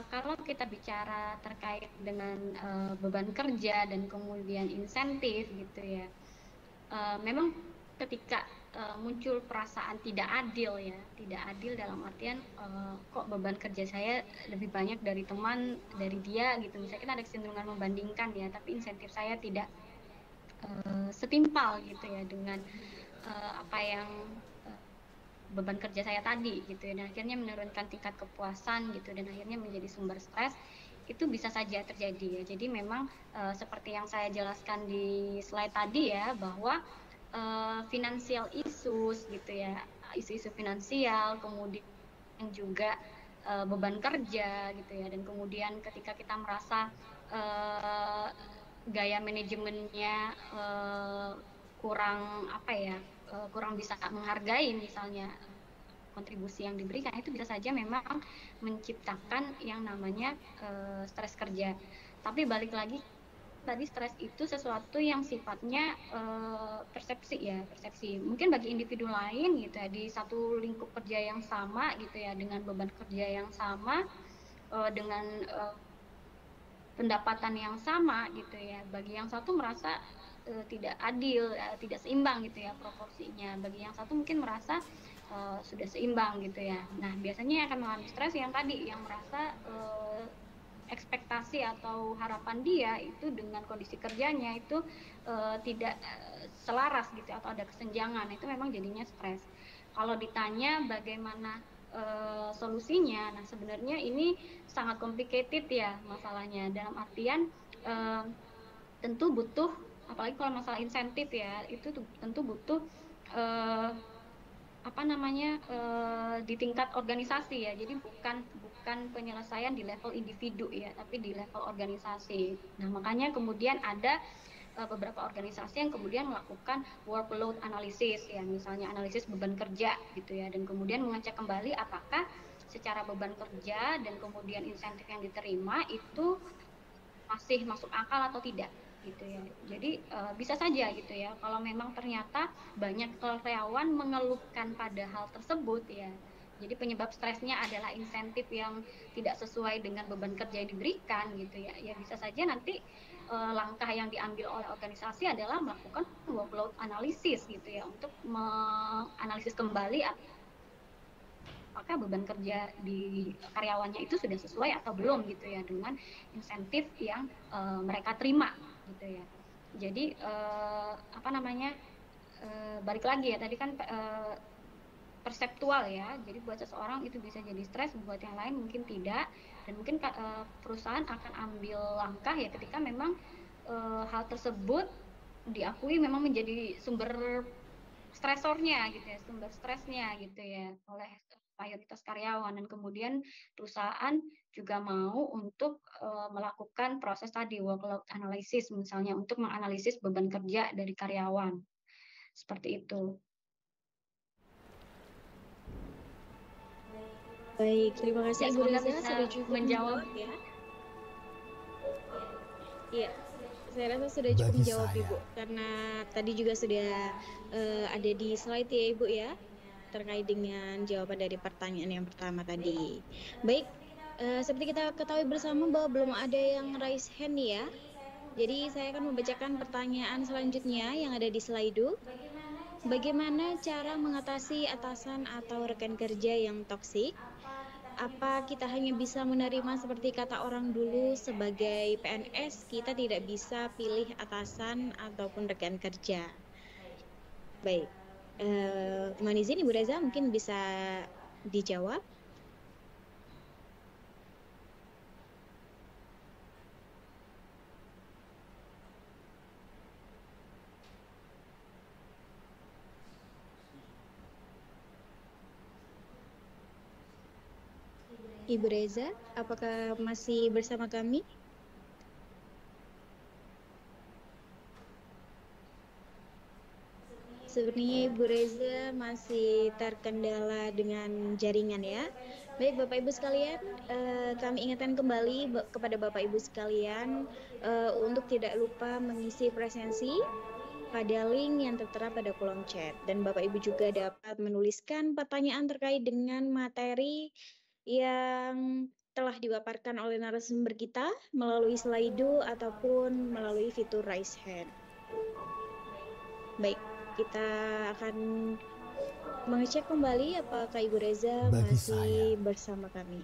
kalau kita bicara terkait dengan beban kerja dan kemudian insentif gitu ya. Memang ketika muncul perasaan tidak adil ya, tidak adil dalam artian kok beban kerja saya lebih banyak dari teman, dari dia gitu. Misalnya kita ada kecenderungan membandingkan ya, tapi insentif saya tidak setimpal gitu ya dengan apa yang beban kerja saya tadi gitu ya, dan akhirnya menurunkan tingkat kepuasan gitu, dan akhirnya menjadi sumber stres. Itu bisa saja terjadi ya. Jadi memang seperti yang saya jelaskan di slide tadi ya, bahwa financial issues gitu ya, isu-isu finansial, kemudian juga beban kerja gitu ya, dan kemudian ketika kita merasa gaya manajemennya kurang apa ya, kurang bisa menghargai misalnya kontribusi yang diberikan, itu bisa saja memang menciptakan yang namanya stres kerja. Tapi balik lagi tadi, stres itu sesuatu yang sifatnya persepsi ya, persepsi. Mungkin bagi individu lain gitu ya, di satu lingkup kerja yang sama gitu ya, dengan beban kerja yang sama, dengan pendapatan yang sama gitu ya, bagi yang satu merasa tidak adil, tidak seimbang gitu ya proporsinya. Bagi yang satu mungkin merasa sudah seimbang gitu ya. Nah, biasanya yang akan mengalami stres yang tadi, yang merasa ekspektasi atau harapan dia itu dengan kondisi kerjanya itu tidak selaras gitu, atau ada kesenjangan, itu memang jadinya stres. Kalau ditanya bagaimana solusinya, nah sebenarnya ini sangat complicated ya masalahnya, dalam artian tentu butuh, apalagi kalau masalah insentif ya, itu tentu butuh di tingkat organisasi ya. Jadi bukan penyelesaian di level individu ya, tapi di level organisasi. Nah, makanya kemudian ada beberapa organisasi yang kemudian melakukan workload analysis ya, misalnya analisis beban kerja gitu ya, dan kemudian mengecek kembali apakah secara beban kerja dan kemudian insentif yang diterima itu masih masuk akal atau tidak gitu ya. Jadi bisa saja gitu ya, kalau memang ternyata banyak karyawan mengeluhkan pada hal tersebut ya, jadi penyebab stresnya adalah insentif yang tidak sesuai dengan beban kerja yang diberikan gitu ya, ya bisa saja nanti langkah yang diambil oleh organisasi adalah melakukan workload analysis gitu ya, untuk menganalisis kembali apakah beban kerja di karyawannya itu sudah sesuai atau belum gitu ya dengan insentif yang mereka terima gitu ya. Jadi balik lagi ya, tadi kan perseptual ya. Jadi buat seseorang itu bisa jadi stres, buat yang lain mungkin tidak. Dan mungkin perusahaan akan ambil langkah ya ketika memang hal tersebut diakui memang menjadi sumber stresornya gitu ya, sumber stresnya gitu ya oleh mayoritas karyawan, dan kemudian perusahaan juga mau untuk melakukan proses tadi workload analysis misalnya untuk menganalisis beban kerja dari karyawan. Seperti itu. Baik, terima kasih Ibu Semoga Reza bisa sudah cukup menjawab ya. Iya, saya rasa sudah cukup Bagi menjawab saya, Ibu, karena tadi juga sudah ada di slide ya Ibu ya, terkait dengan jawaban dari pertanyaan yang pertama tadi. Baik, seperti kita ketahui bersama bahwa belum ada yang raise hand ya. Jadi saya akan membacakan pertanyaan selanjutnya yang ada di slide. Bagaimana cara mengatasi atasan atau rekan kerja yang toksik? Apa kita hanya bisa menerima seperti kata orang dulu, sebagai PNS kita tidak bisa pilih atasan ataupun rekan kerja? Baik, mohon izin Ibu Reza mungkin bisa dijawab. Ibu Reza, apakah masih bersama kami? Sepertinya Ibu Reza masih terkendala dengan jaringan ya. Baik Bapak Ibu sekalian, kami ingatkan kembali kepada Bapak Ibu sekalian untuk tidak lupa mengisi presensi pada link yang tertera pada kolom chat. Dan Bapak Ibu juga dapat menuliskan pertanyaan terkait dengan materi yang telah dipaparkan oleh narasumber kita melalui Slido ataupun melalui fitur raise hand. Baik, kita akan mengecek kembali apakah Ibu Reza Bagi masih bersama kami.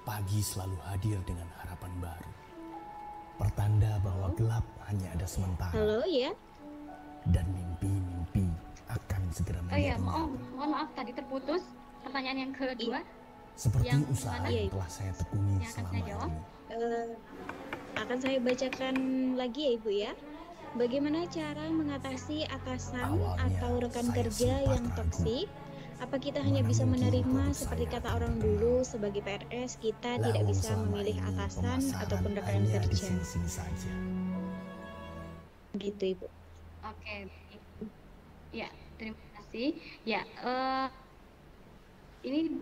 Pagi selalu hadir dengan harapan baru. Pertanda bahwa gelap hanya ada sementara. Halo ya. Dan mimpi-mimpi akan segera Oh iya, menjadi nyata. mohon maaf tadi terputus pertanyaan yang kedua. Seperti yang usaha mana? yang telah saya tekuni Yang akan saya selama jawab? ini. Akan saya bacakan lagi ya Ibu ya. Bagaimana cara mengatasi atasan Awalnya, atau rekan saya kerja sempat yang ragu. toksik? Apa kita hanya Mana bisa mungkin menerima produk seperti saya kata akan orang dikenal. dulu sebagai PNS kita tidak Lawang bisa selama memilih ini atasan pemasaran ataupun rekan hanya di kerja? sini-sini saja. Gitu Ibu. Oke, baik. Ya, terima kasih. Ya, ini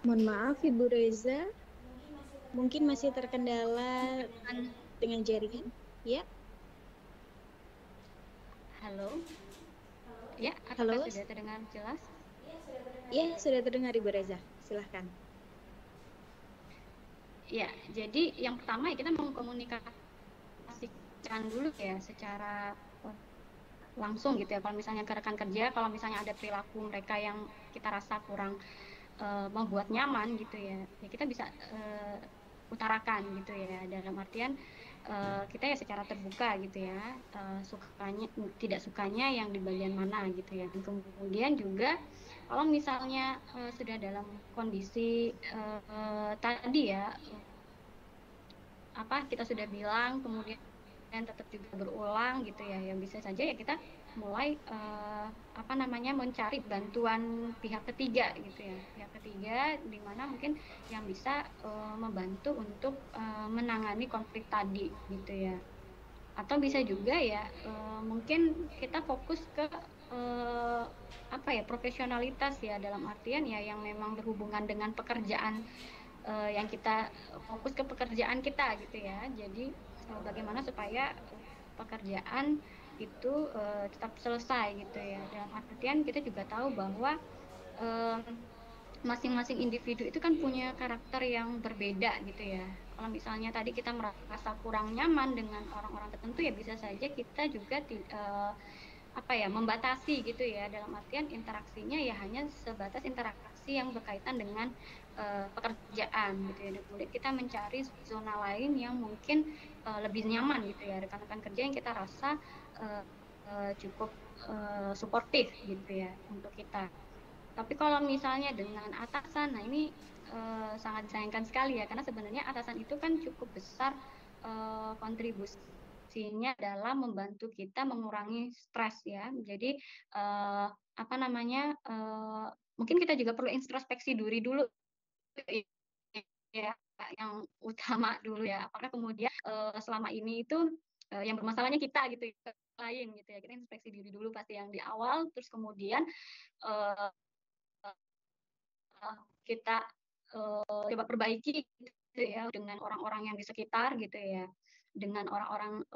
Mohon maaf Ibu Reza, mungkin masih terkendala dengan jaringan. Ya, halo. Ya, Halo. apakah sudah terdengar jelas? ya sudah terdengar Ibu Reza. Silahkan. Ya, jadi yang pertama ya kita mengkomunikasikan dulu ya secara langsung gitu ya. Kalau misalnya ke rekan kerja, kalau misalnya ada perilaku mereka yang kita rasa kurang membuat nyaman gitu ya, ya kita bisa utarakan gitu ya, dalam artian kita ya secara terbuka gitu ya, sukanya tidak sukanya yang di bagian mana gitu ya. Dan kemudian juga kalau misalnya sudah dalam kondisi tadi ya, apa kita sudah bilang kemudian tetap juga berulang gitu ya, yang bisa saja ya kita mulai mencari bantuan pihak ketiga gitu ya, pihak ketiga di mana mungkin yang bisa membantu untuk menangani konflik tadi gitu ya. Atau bisa juga ya mungkin kita fokus ke profesionalitas ya, dalam artian ya yang memang berhubungan dengan pekerjaan, yang kita fokus ke pekerjaan kita gitu ya. Jadi bagaimana supaya pekerjaan itu tetap selesai gitu ya. Dalam artian kita juga tahu bahwa masing-masing individu itu kan punya karakter yang berbeda gitu ya. Kalau misalnya tadi kita merasa kurang nyaman dengan orang-orang tertentu, ya bisa saja kita juga membatasi gitu ya, dalam artian interaksinya ya hanya sebatas interaksi yang berkaitan dengan pekerjaan gitu ya. Dan kemudian kita mencari zona lain yang mungkin lebih nyaman gitu ya, rekan-rekan kerja yang kita rasa cukup suportif gitu ya untuk kita. Tapi kalau misalnya dengan atasan, nah ini sangat disayangkan sekali ya, karena sebenarnya atasan itu kan cukup besar kontribusinya dalam membantu kita mengurangi stres ya. Jadi mungkin kita juga perlu introspeksi diri dulu ya, yang utama dulu ya. Apakah kemudian selama ini itu yang bermasalahnya kita gitu ya, lain gitu ya. Kita introspeksi diri dulu pasti yang di awal, terus kemudian uh, kita coba perbaiki gitu ya dengan orang-orang yang di sekitar gitu ya, dengan orang-orang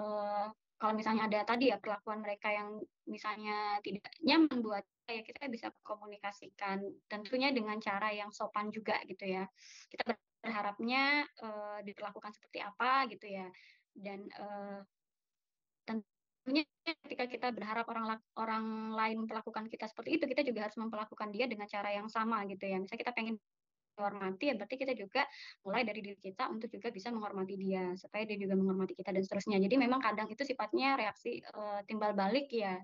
kalau misalnya ada tadi ya perlakuan mereka yang misalnya tidak nyaman buat kita bisa komunikasikan tentunya dengan cara yang sopan juga gitu ya. Kita berharapnya diperlakukan seperti apa gitu ya, dan tentunya ketika kita berharap orang lain memperlakukan kita seperti itu, kita juga harus memperlakukan dia dengan cara yang sama gitu ya. Misalnya kita pengen menghormati, ya berarti kita juga mulai dari diri kita untuk juga bisa menghormati dia supaya dia juga menghormati kita dan seterusnya. Jadi memang kadang itu sifatnya reaksi timbal balik ya,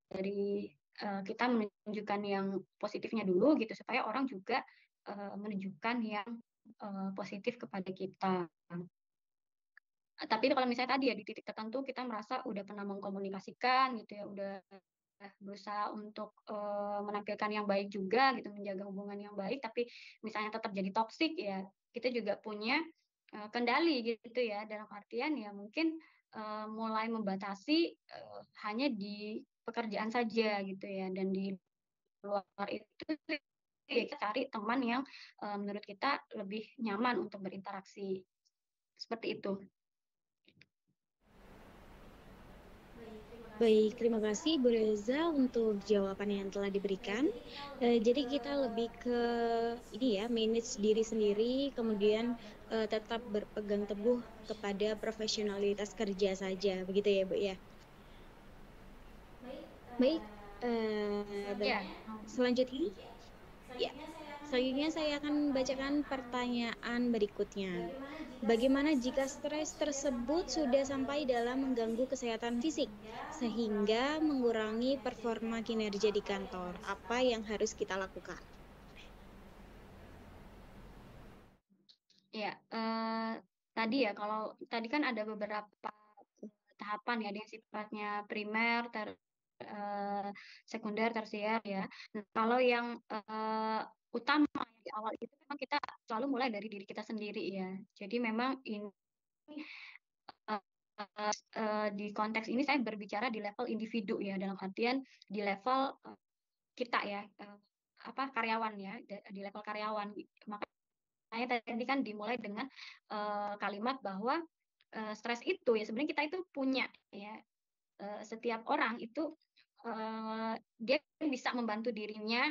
dari kita menunjukkan yang positifnya dulu gitu supaya orang juga menunjukkan yang positif kepada kita. Tapi kalau misalnya tadi ya di titik tertentu kita merasa udah pernah mengkomunikasikan gitu ya, udah berusaha untuk menampilkan yang baik juga gitu, menjaga hubungan yang baik, tapi misalnya tetap jadi toksik ya, kita juga punya kendali gitu ya, dalam artian ya mungkin mulai membatasi hanya di pekerjaan saja gitu ya, dan di luar itu ya kita cari teman yang menurut kita lebih nyaman untuk berinteraksi seperti itu. Baik, terima kasih Bu Reza untuk jawaban yang telah diberikan. Jadi kita lebih ke ini ya, manage diri sendiri, kemudian tetap berpegang teguh kepada profesionalitas kerja saja, begitu ya Bu ya. Baik, selanjutnya, ya. Selanjutnya saya akan bacakan pertanyaan berikutnya. Bagaimana jika stres tersebut sudah sampai dalam mengganggu kesehatan fisik sehingga mengurangi performa kinerja di kantor? Apa yang harus kita lakukan? Ya, tadi ya, kalau tadi kan ada beberapa tahapan ya, ada yang sifatnya primer, sekunder, tersier ya. Nah, kalau yang utama yang di awal itu memang kita selalu mulai dari diri kita sendiri ya. Jadi memang ini di konteks ini saya berbicara di level individu ya, dalam artian di level kita ya, karyawan ya, di level karyawan. Makanya tadi kan dimulai dengan kalimat bahwa stres itu ya sebenarnya kita itu punya ya, setiap orang itu dia bisa membantu dirinya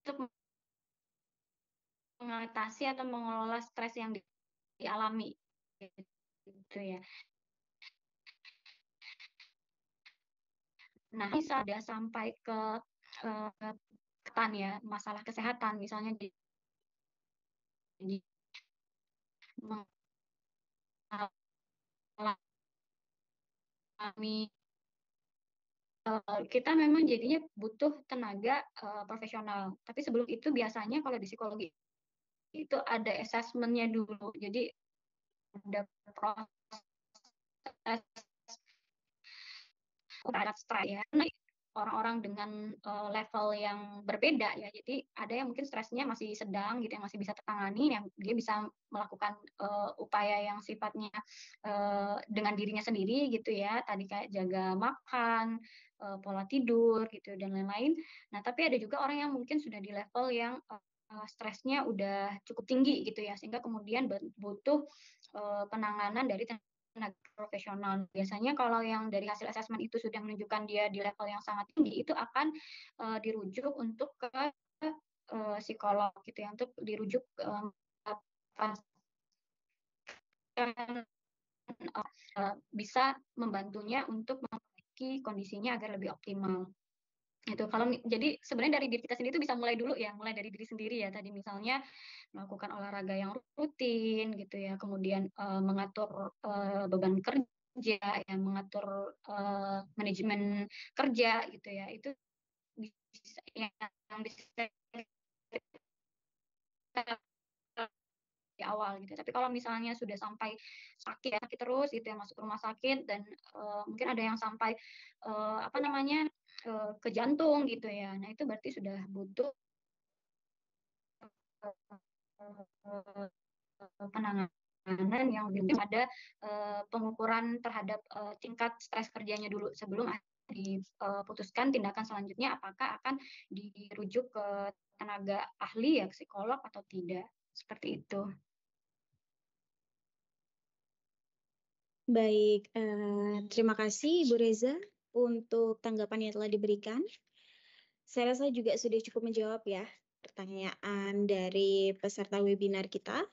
untuk mengatasi atau mengelola stres yang dialami gitu ya. Nah, bisa ada sampai ke ya, masalah kesehatan misalnya di mengalami kita memang jadinya butuh tenaga profesional. Tapi sebelum itu biasanya kalau di psikologi itu ada assessment-nya dulu. Jadi ada proses terhadap stres ya. Orang-orang dengan level yang berbeda ya. Jadi ada yang mungkin stresnya masih sedang gitu, yang masih bisa tertangani, yang dia bisa melakukan upaya yang sifatnya dengan dirinya sendiri gitu ya. Tadi kayak jaga makan, pola tidur gitu dan lain-lain. Nah, tapi ada juga orang yang mungkin sudah di level yang stresnya udah cukup tinggi gitu ya, sehingga kemudian butuh penanganan dari tenaga profesional. Biasanya kalau yang dari hasil asesmen itu sudah menunjukkan dia di level yang sangat tinggi, itu akan dirujuk untuk ke psikolog gitu ya untuk dirujuk bisa membantunya untuk memperbaiki kondisinya agar lebih optimal. Itu kalau jadi sebenarnya dari diri kita sendiri itu bisa mulai dulu ya, mulai dari diri sendiri ya. Tadi misalnya melakukan olahraga yang rutin gitu ya, kemudian mengatur beban kerja, ya mengatur manajemen kerja gitu ya. Itu bisa yang bisa di awal gitu. Tapi kalau misalnya sudah sampai sakit terus itu yang masuk rumah sakit dan mungkin ada yang sampai apa namanya ke jantung gitu ya. Nah, itu berarti sudah butuh penanganan yang lebih ada pengukuran terhadap tingkat stres kerjanya dulu sebelum diputuskan tindakan selanjutnya apakah akan dirujuk ke tenaga ahli ya psikolog atau tidak. Seperti itu. Baik, terima kasih Ibu Reza untuk tanggapan yang telah diberikan. Saya rasa juga sudah cukup menjawab ya pertanyaan dari peserta webinar kita.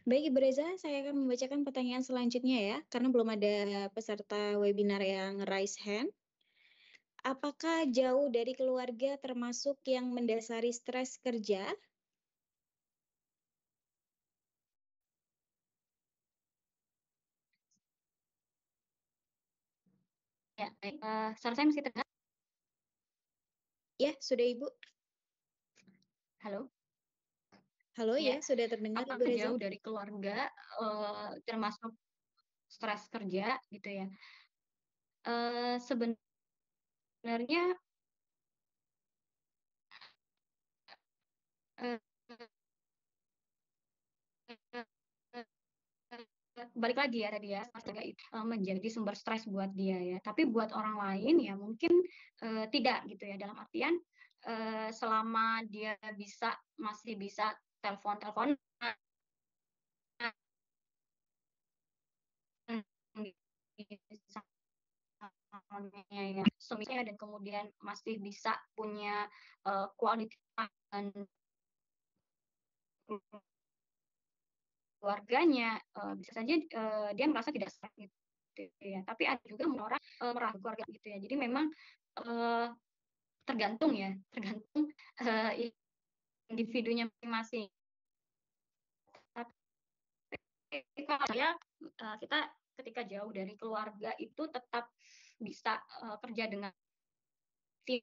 Baik Ibu Reza, saya akan membacakan pertanyaan selanjutnya ya, karena belum ada peserta webinar yang raise hand. Apakah jauh dari keluarga termasuk yang mendasari stres kerja? Ya, baik. Suara saya masih terdengar? Ya, sudah Ibu. Halo? Halo ya, sudah terdengar Ibu Apakah Reza? jauh dari keluarga termasuk stres kerja gitu ya? Sebenarnya balik lagi ya tadi ya, astaga itu menjadi sumber stres buat dia ya. Tapi buat orang lain ya mungkin tidak gitu ya. Dalam artian selama dia masih bisa telepon-telepon ya, suaminya dan kemudian masih bisa punya quality time keluarganya, bisa saja dia merasa tidak stres gitu ya. Tapi ada juga orang meragu keluarga gitu ya. Jadi memang tergantung ya, tergantung individunya masing-masing. Tapi kalau saya kita ketika jauh dari keluarga itu tetap bisa kerja dengan tim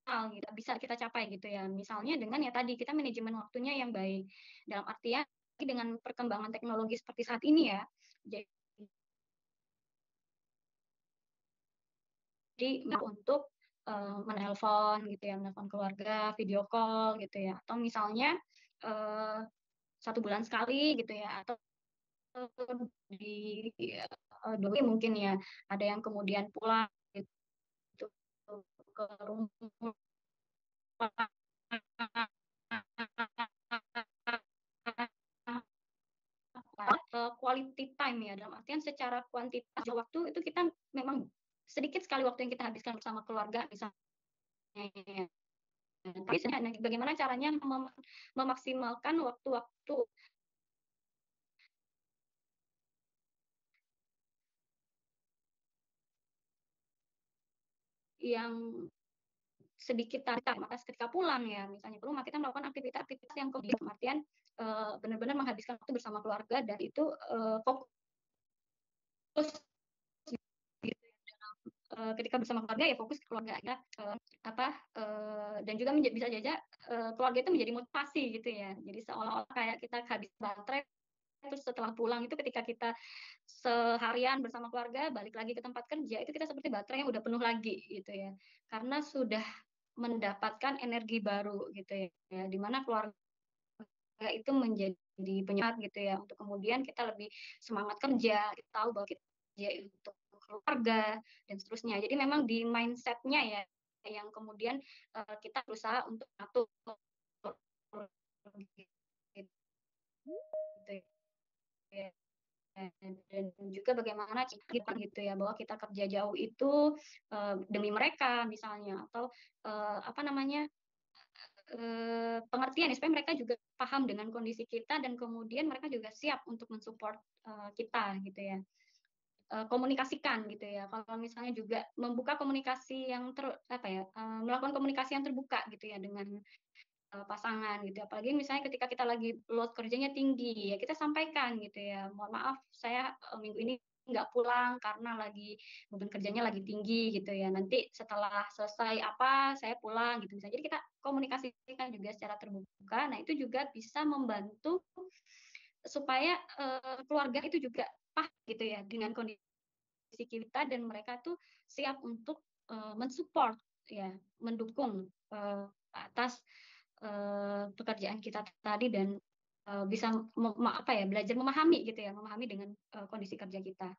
gitu bisa kita capai gitu ya misalnya dengan ya tadi kita manajemen waktunya yang baik dalam artian dengan perkembangan teknologi seperti saat ini ya jadi untuk menelpon gitu ya menelpon keluarga video call gitu ya atau misalnya 1 bulan sekali gitu ya atau di doi mungkin ya ada yang kemudian pulang gitu ke rumah quality time ya dalam artian secara kuantitas waktu itu kita memang sedikit sekali waktu yang kita habiskan bersama keluarga misalnya. Tapi bagaimana caranya memaksimalkan waktu-waktu yang sedikit tarik maka ketika pulang ya misalnya perlu kita melakukan aktivitas yang kemudian artian benar-benar menghabiskan waktu bersama keluarga dan itu fokus ketika bersama keluarga ya fokus ke keluarga ya dan juga bisa saja keluarga itu menjadi motivasi gitu ya jadi seolah-olah kayak kita habis baterai terus setelah pulang itu ketika kita seharian bersama keluarga balik lagi ke tempat kerja itu kita seperti baterai yang udah penuh lagi gitu ya karena sudah mendapatkan energi baru gitu ya dimana keluarga itu menjadi penyemangat gitu ya untuk kemudian kita lebih semangat kerja kita tahu bahwa kita kerja untuk keluarga dan seterusnya jadi memang di mindsetnya ya yang kemudian kita berusaha untuk atur gitu ya. Dan juga bagaimana kita gitu ya, bahwa kita kerja jauh itu demi mereka misalnya, atau pengertian ya, supaya mereka juga paham dengan kondisi kita dan kemudian mereka juga siap untuk mensupport kita gitu ya. Komunikasikan gitu ya. Kalau misalnya juga membuka komunikasi yang melakukan komunikasi yang terbuka gitu ya dengan pasangan gitu. Apalagi misalnya ketika kita lagi load kerjanya tinggi, ya kita sampaikan gitu ya. Mohon maaf, saya minggu ini nggak pulang karena lagi beban kerjanya lagi tinggi gitu ya. Nanti setelah selesai saya pulang gitu misalnya. Jadi kita komunikasikan juga secara terbuka. Nah, itu juga bisa membantu supaya keluarga itu juga paham gitu ya dengan kondisi kita, dan mereka tuh siap untuk mensupport ya, mendukung atas pekerjaan kita tadi, dan bisa belajar memahami gitu ya, memahami dengan kondisi kerja kita.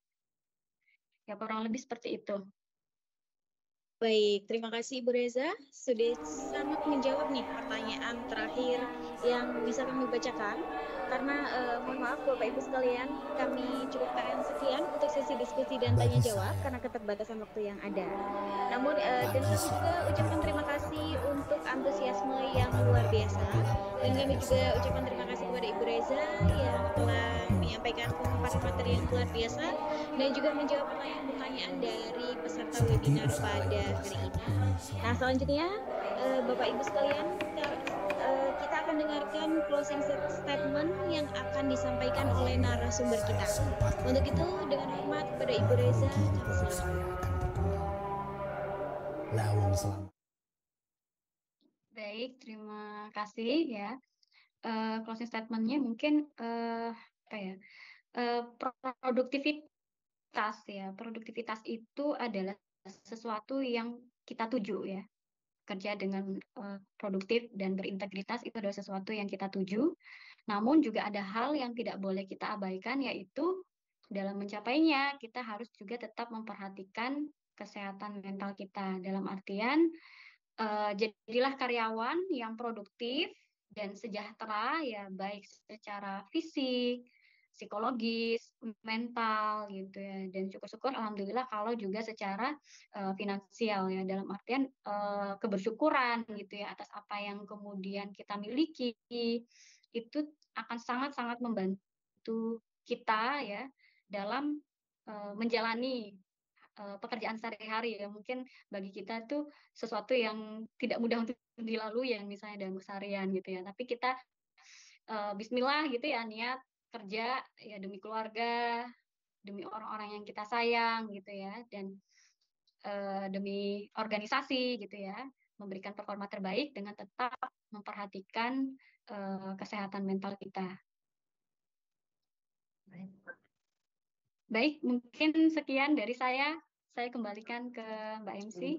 Ya, kurang lebih seperti itu. Baik, terima kasih Ibu Reza. Sudah sangat menjawab nih pertanyaan terakhir yang bisa kami bacakan. Karena mohon maaf Bapak Ibu sekalian, kami cukupkan sekian untuk sesi diskusi dan tanya jawab karena keterbatasan waktu yang ada. Namun dan kami juga ucapkan terima kasih untuk antusiasme yang luar biasa. Dan kami juga ucapkan terima kasih kepada Ibu Reza yang telah menyampaikan pemaparan materi yang luar biasa dan juga menjawab pertanyaan-pertanyaan dari peserta webinar pada hari ini. Nah, selanjutnya Bapak Ibu sekalian, kita akan dengarkan closing statement yang akan disampaikan oleh narasumber kita. Untuk itu, dengan hormat kepada Ibu Reza, kami silakan. Baik, terima kasih ya. Closing statement-nya mungkin produktivitas ya. Produktivitas itu adalah sesuatu yang kita tuju ya. Kerja dengan produktif dan berintegritas itu adalah sesuatu yang kita tuju. Namun juga ada hal yang tidak boleh kita abaikan, yaitu dalam mencapainya kita harus juga tetap memperhatikan kesehatan mental kita. Dalam artian jadilah karyawan yang produktif dan sejahtera ya, baik secara fisik, psikologis, mental gitu ya, dan syukur-syukur alhamdulillah kalau juga secara finansial ya, dalam artian kebersyukuran gitu ya atas apa yang kemudian kita miliki, itu akan sangat-sangat membantu kita ya dalam menjalani pekerjaan sehari-hari ya. Mungkin bagi kita tuh sesuatu yang tidak mudah untuk dilalui ya, misalnya dalam keseharian gitu ya, tapi kita bismillah gitu ya, niat kerja ya demi keluarga, demi orang-orang yang kita sayang gitu ya, dan demi organisasi gitu ya, memberikan performa terbaik dengan tetap memperhatikan kesehatan mental kita. Baik, mungkin sekian dari saya. Saya kembalikan ke Mbak MC.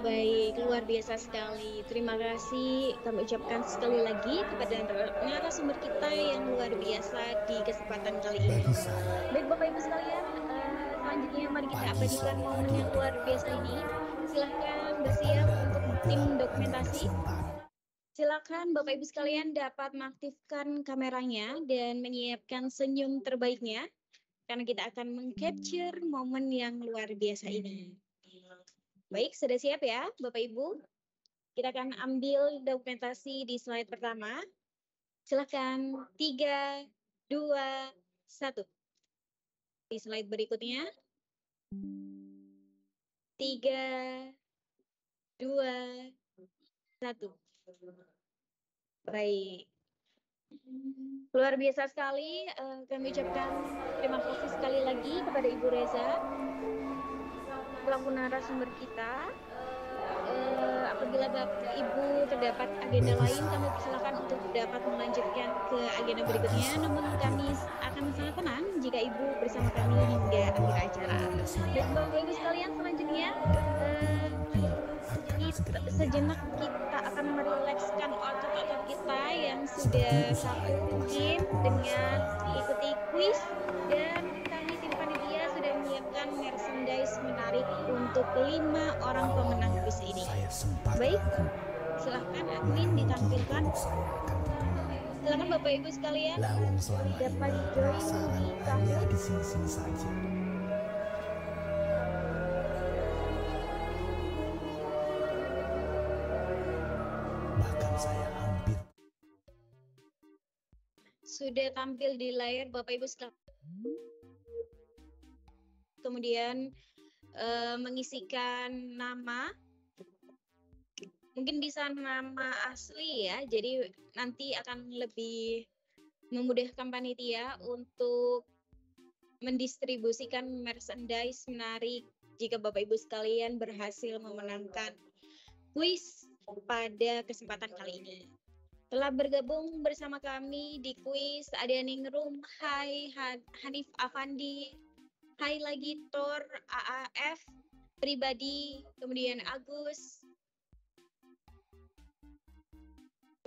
Baik, luar biasa sekali. Terima kasih kami ucapkan sekali lagi kepada narasumber kita yang luar biasa di kesempatan kali ini. Baik Bapak Ibu sekalian, selanjutnya mari kita abadikan momen yang luar biasa ini. Silakan bersiap untuk tim dokumentasi. Silakan Bapak Ibu sekalian dapat mengaktifkan kameranya dan menyiapkan senyum terbaiknya, karena kita akan meng-capture momen yang luar biasa ini. Baik, sudah siap ya Bapak Ibu? Kita akan ambil dokumentasi di slide pertama. Silakan 3, 2, 1. Di slide berikutnya. 3, 2, 1. Baik. Luar biasa sekali, kami ucapkan terima kasih sekali lagi kepada Ibu Reza selaku narasumber kita. Apabila Bapak Ibu terdapat agenda lain, kami persilakan untuk dapat melanjutkan ke agenda berikutnya. Namun kami akan sangat senang jika Ibu bersama kami hingga akhir acara. Dan Bapak Ibu sekalian, selanjutnya sejenak kita akan merilekskan otot-otot kita yang sudah kaku mungkin dengan ikuti kuis, dan kami tim panitia sudah menyiapkan merchandise menarik untuk 5 orang pemenang kuis ini. Baik, silahkan admin ditampilkan. Silakan Bapak Ibu sekalian Lawang selama dapat ini join penasaran di hanya Kahoot. di sini-sini saja. Bahkan saya hampir Sudah tampil di layar Bapak Ibu sekalian. Kemudian mengisikan nama, mungkin bisa nama asli ya, jadi nanti akan lebih memudahkan panitia untuk mendistribusikan merchandise menarik jika Bapak Ibu sekalian berhasil memenangkan kuis pada kesempatan kali ini. Telah bergabung bersama kami di kuis ada Ningrum, hai Hanif Afandi, hai lagi Tor, AAF, Pribadi, kemudian Agus.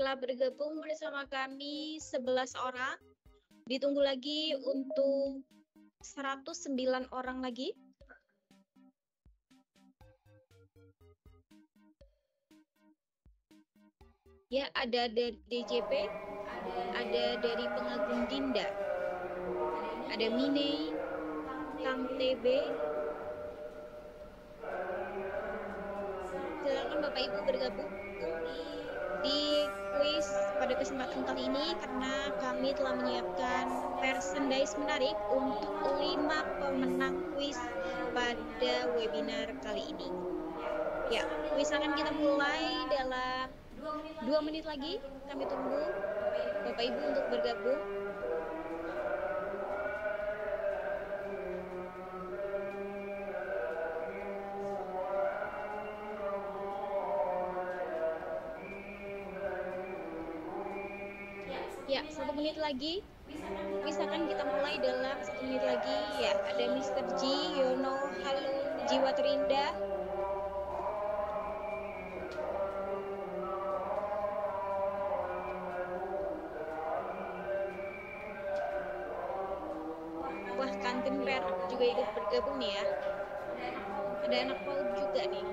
Telah bergabung bersama kami 11 orang. Ditunggu lagi untuk 109 orang lagi. Ya, ada dari DJP, ada dari Pengagum Dinda, ada Mine, Kang TB. Silakan Bapak Ibu bergabung di kuis pada kesempatan kali ini karena kami telah menyiapkan merchandise menarik untuk 5 pemenang kuis pada webinar kali ini. Ya, kuis akan kita mulai dalam 2 menit lagi. Kami tunggu Bapak Ibu untuk bergabung. Ya, 1 menit lagi. Misalkan kita mulai dalam 1 menit lagi. Ya, ada Mr. G, Yono, halo, Jiwa Terindah. Wah, kantin perak juga ikut bergabung nih ya. Ada anak PAUD juga nih.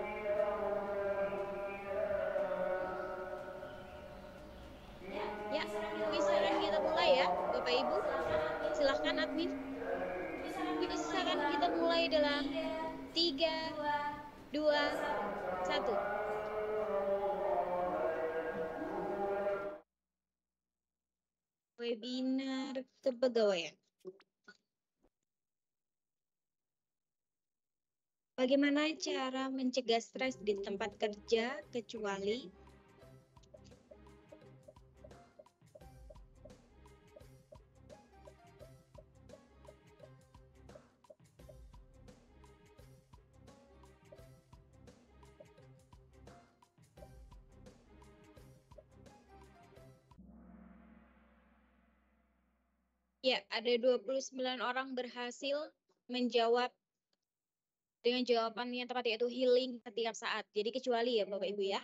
Ya, misalkan kita mulai ya, Bapak Ibu. Silahkan admin. Misalkan kita mulai dalam 3, 2, 1. Webinar kepegawaian. Bagaimana cara mencegah stres di tempat kerja kecuali ya, ada 29 orang berhasil menjawab dengan jawaban yang tepat, yaitu healing setiap saat. Jadi kecuali ya Bapak Ibu ya.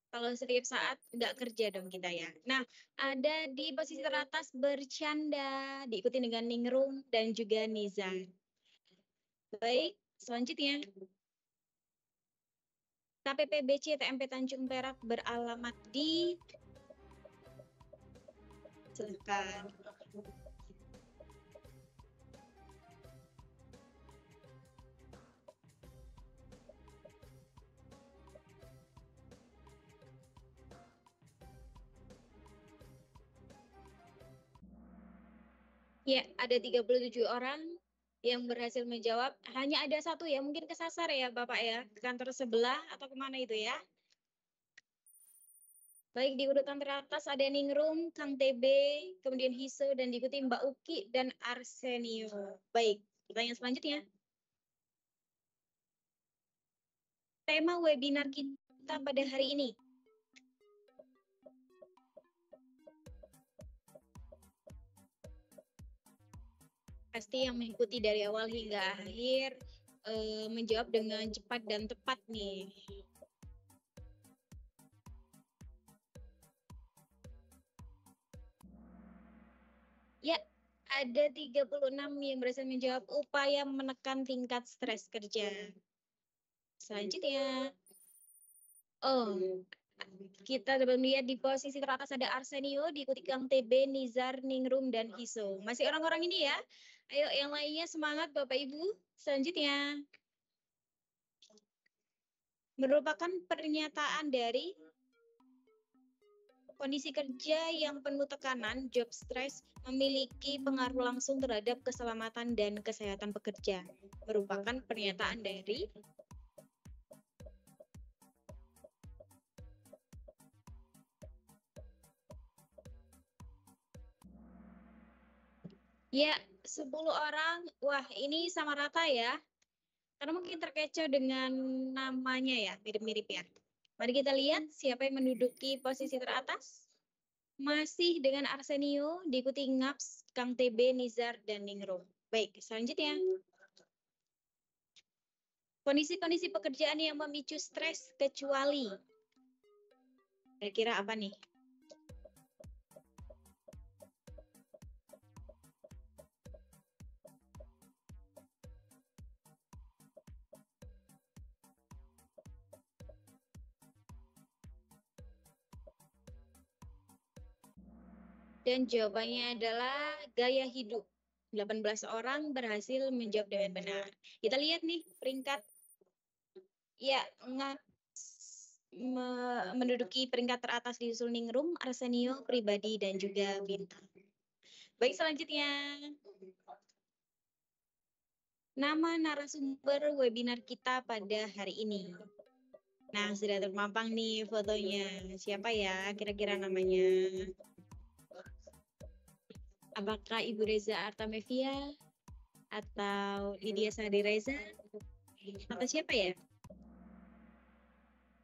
Kalau setiap saat nggak kerja dong kita ya. Nah, ada di posisi teratas bercanda, diikuti dengan Ningrum dan juga Nizar. Baik, selanjutnya. KPPBC TMP Tanjung Perak beralamat di... Silakan. Ya, ada 37 orang yang berhasil menjawab. Hanya ada satu ya, mungkin kesasar ya Bapak ya, ke kantor sebelah atau kemana itu ya. Baik, di urutan teratas ada Ningrum, Kang TB, kemudian Hiso, dan diikuti Mbak Uki dan Arsenio. Baik, pertanyaan selanjutnya. Tema webinar kita pada hari ini. Pasti yang mengikuti dari awal hingga akhir menjawab dengan cepat dan tepat nih. Ya, ada 36 yang berhasil menjawab upaya menekan tingkat stres kerja. Selanjutnya. Oh, Kita dapat melihat di posisi teratas ada Arsenio, diikuti Kang TB, Nizar, Ningrum, dan Hiso. Masih orang-orang ini ya. Ayo yang lainnya semangat Bapak Ibu. Selanjutnya. Merupakan pernyataan dari kondisi kerja yang penuh tekanan, job stress, memiliki pengaruh langsung terhadap keselamatan dan kesehatan pekerja. Merupakan pernyataan dari ya, 10 orang. Wah, ini sama rata ya. Karena mungkin terkecoh dengan namanya ya, mirip-mirip ya. Mari kita lihat siapa yang menduduki posisi teratas. Masih dengan Arsenio, diikuti Ngaps, Kang TB, Nizar, dan Ningrum. Baik, selanjutnya. Kondisi-kondisi pekerjaan yang memicu stres kecuali. Kira-kira apa nih? Dan jawabannya adalah gaya hidup. 18 orang berhasil menjawab dengan benar. Kita lihat nih peringkat. Ya, menduduki peringkat teratas di Ningrum, Arsenio, Pribadi, dan juga Bintang. Baik, selanjutnya. Nama narasumber webinar kita pada hari ini. Nah, sudah terpampang nih fotonya. Siapa ya kira-kira namanya? Apakah Ibu Reza Artamevia atau Lydia Sari Reza atau siapa ya?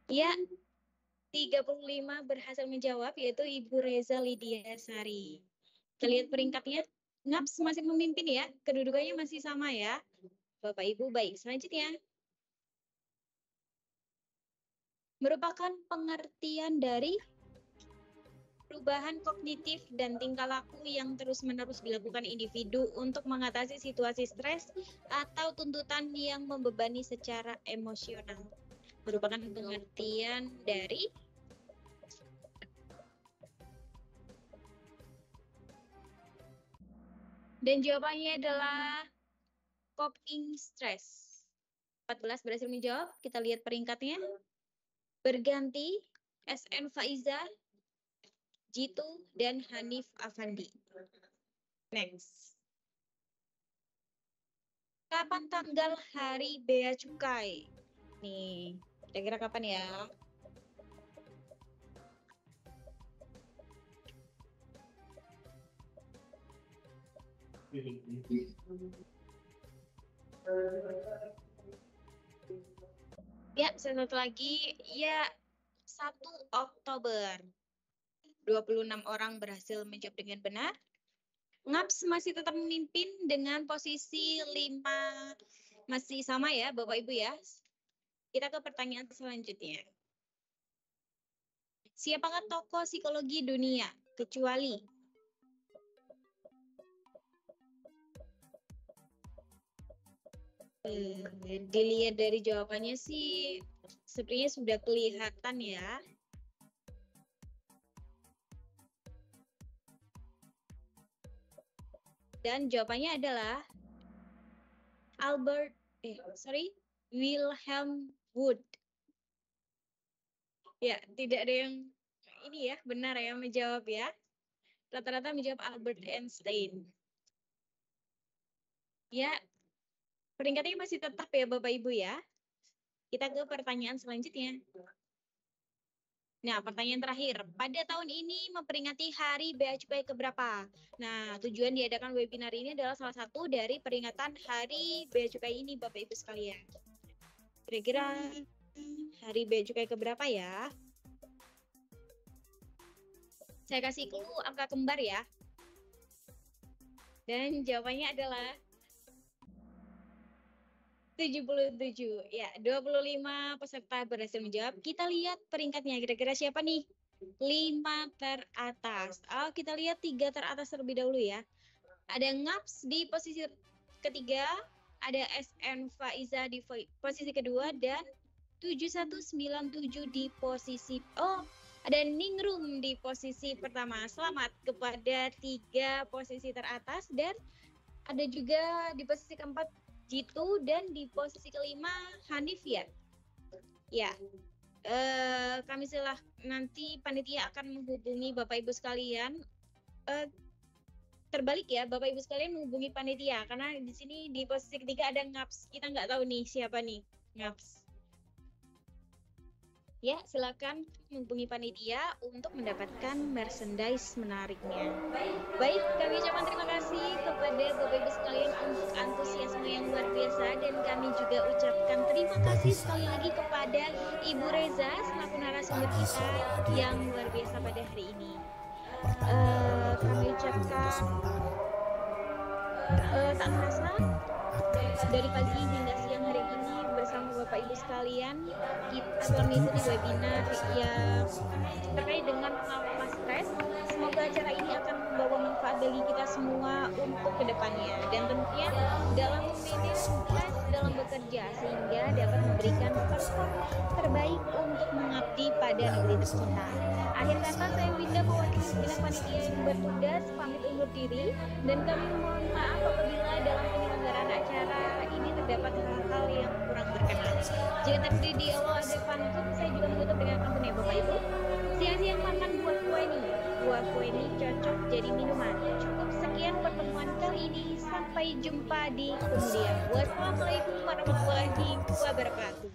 Ya, 35 berhasil menjawab yaitu Ibu Reza Lydia Sari. Kita lihat peringkatnya. Ngaps masih memimpin ya, kedudukannya masih sama ya. Bapak Ibu, baik. Selanjutnya. Merupakan pengertian dari perubahan kognitif dan tingkah laku yang terus-menerus dilakukan individu untuk mengatasi situasi stres atau tuntutan yang membebani secara emosional. Merupakan pengertian dari dan jawabannya adalah coping stress. 14 berhasil menjawab. Kita lihat peringkatnya. Berganti SN Faiza, Jitu, dan Hanif Afandi. Next. Kapan tanggal hari bea cukai? Nih, kira-kira kapan ya? Ya, satu lagi. Ya, 1 Oktober. 26 orang berhasil menjawab dengan benar. Ngaps masih tetap memimpin dengan posisi 5. Masih sama ya Bapak Ibu ya. Kita ke pertanyaan selanjutnya. Siapakah tokoh psikologi dunia kecuali dilihat dari jawabannya sih sepertinya sudah kelihatan ya. Dan jawabannya adalah Wilhelm Wundt. Ya, tidak ada yang ini ya, benar ya menjawab ya. Rata-rata menjawab Albert Einstein. Ya, peringkatnya masih tetap ya Bapak Ibu ya. Kita ke pertanyaan selanjutnya. Nah, pertanyaan terakhir. Pada tahun ini memperingati Hari Bea Cukai keberapa? Nah, tujuan diadakan webinar ini adalah salah satu dari peringatan Hari Bea Cukai ini, Bapak Ibu sekalian. Kira-kira Hari Bea Cukai keberapa ya? Saya kasih clue angka kembar ya. Dan jawabannya adalah 77. Ya, 25 peserta berhasil menjawab. Kita lihat peringkatnya. Kira-kira siapa nih? 5 teratas. Oh, kita lihat 3 teratas terlebih dahulu ya. Ada Ngaps di posisi ketiga, ada SN Faiza di posisi kedua, dan 7197 di posisi ada Ningrum di posisi pertama. Selamat kepada 3 posisi teratas, dan ada juga di posisi keempat Jitu, dan di posisi kelima Hanif ya. Ya. Kami nanti panitia akan menghubungi Bapak Ibu sekalian. Terbalik ya, Bapak Ibu sekalian menghubungi panitia, karena di sini di posisi ketiga ada Ngaps. Kita nggak tahu nih siapa nih Ngaps. Ya, silakan menghubungi panitia untuk mendapatkan merchandise menariknya. Baik, kami ucapkan terima kasih kepada Bapak Ibu sekalian untuk antusiasme yang luar biasa, dan kami juga ucapkan terima kasih sekali lagi kepada Ibu Reza selaku narasumber kita yang luar biasa pada hari ini. Kami ucapkan tak terasa dari pagi hingga siang hari ini bersama Bapak Ibu sekalian kita telah mengikuti webinar yang terkait dengan pengalaman stres. Semoga acara ini akan membawa manfaat bagi kita semua untuk kedepannya, dan tentunya dalam memanage stres dalam bekerja, sehingga dapat memberikan performa terbaik untuk mengabdi pada negeri tercinta. Akhir kata, saya Winda mewakili segenap panitia yang bertugas pamit undur diri, dan kami mohon maaf apabila dalam penyelenggaraan acara ini terdapat hal-hal yang kurang berkenan. Jika terdiri di awal ada pantun, saya juga menutup dengan pantun ya Bapak Ibu. Siang-siang makan buah kue ini cocok jadi minuman. Cukup sekian pertemuan kali ini, sampai jumpa di kemudian. Wassalamualaikum warahmatullahi wabarakatuh.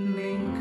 Ning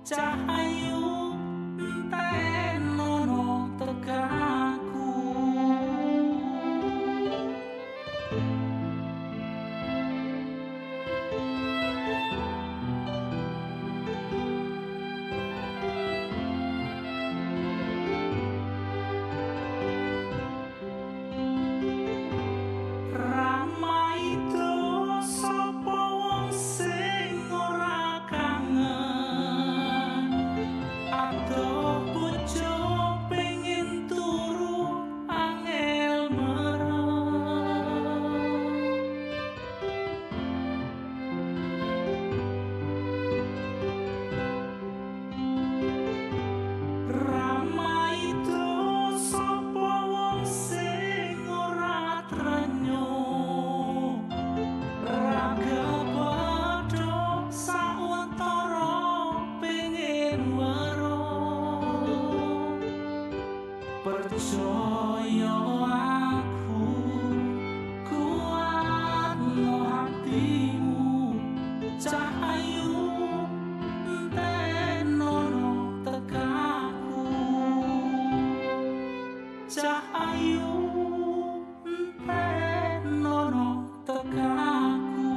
cahayu tenono tegaku. Ramai itu sapa wong sing ora kangen, adoh bojo pengen turu angel merem. Ramai itu sapa wong sing ora trenyo, raga padha sawetara pengen weruh. Percaya aku kuatno hatimu, cahayu tenono tegaku. Cahayu tenono tegaku.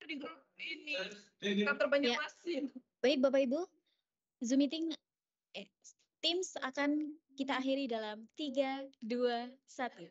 Di grup ini kantor Banjarmasin. Baik Bapak Ibu, Zoom meeting Teams akan kita akhiri dalam 3, 2, 1.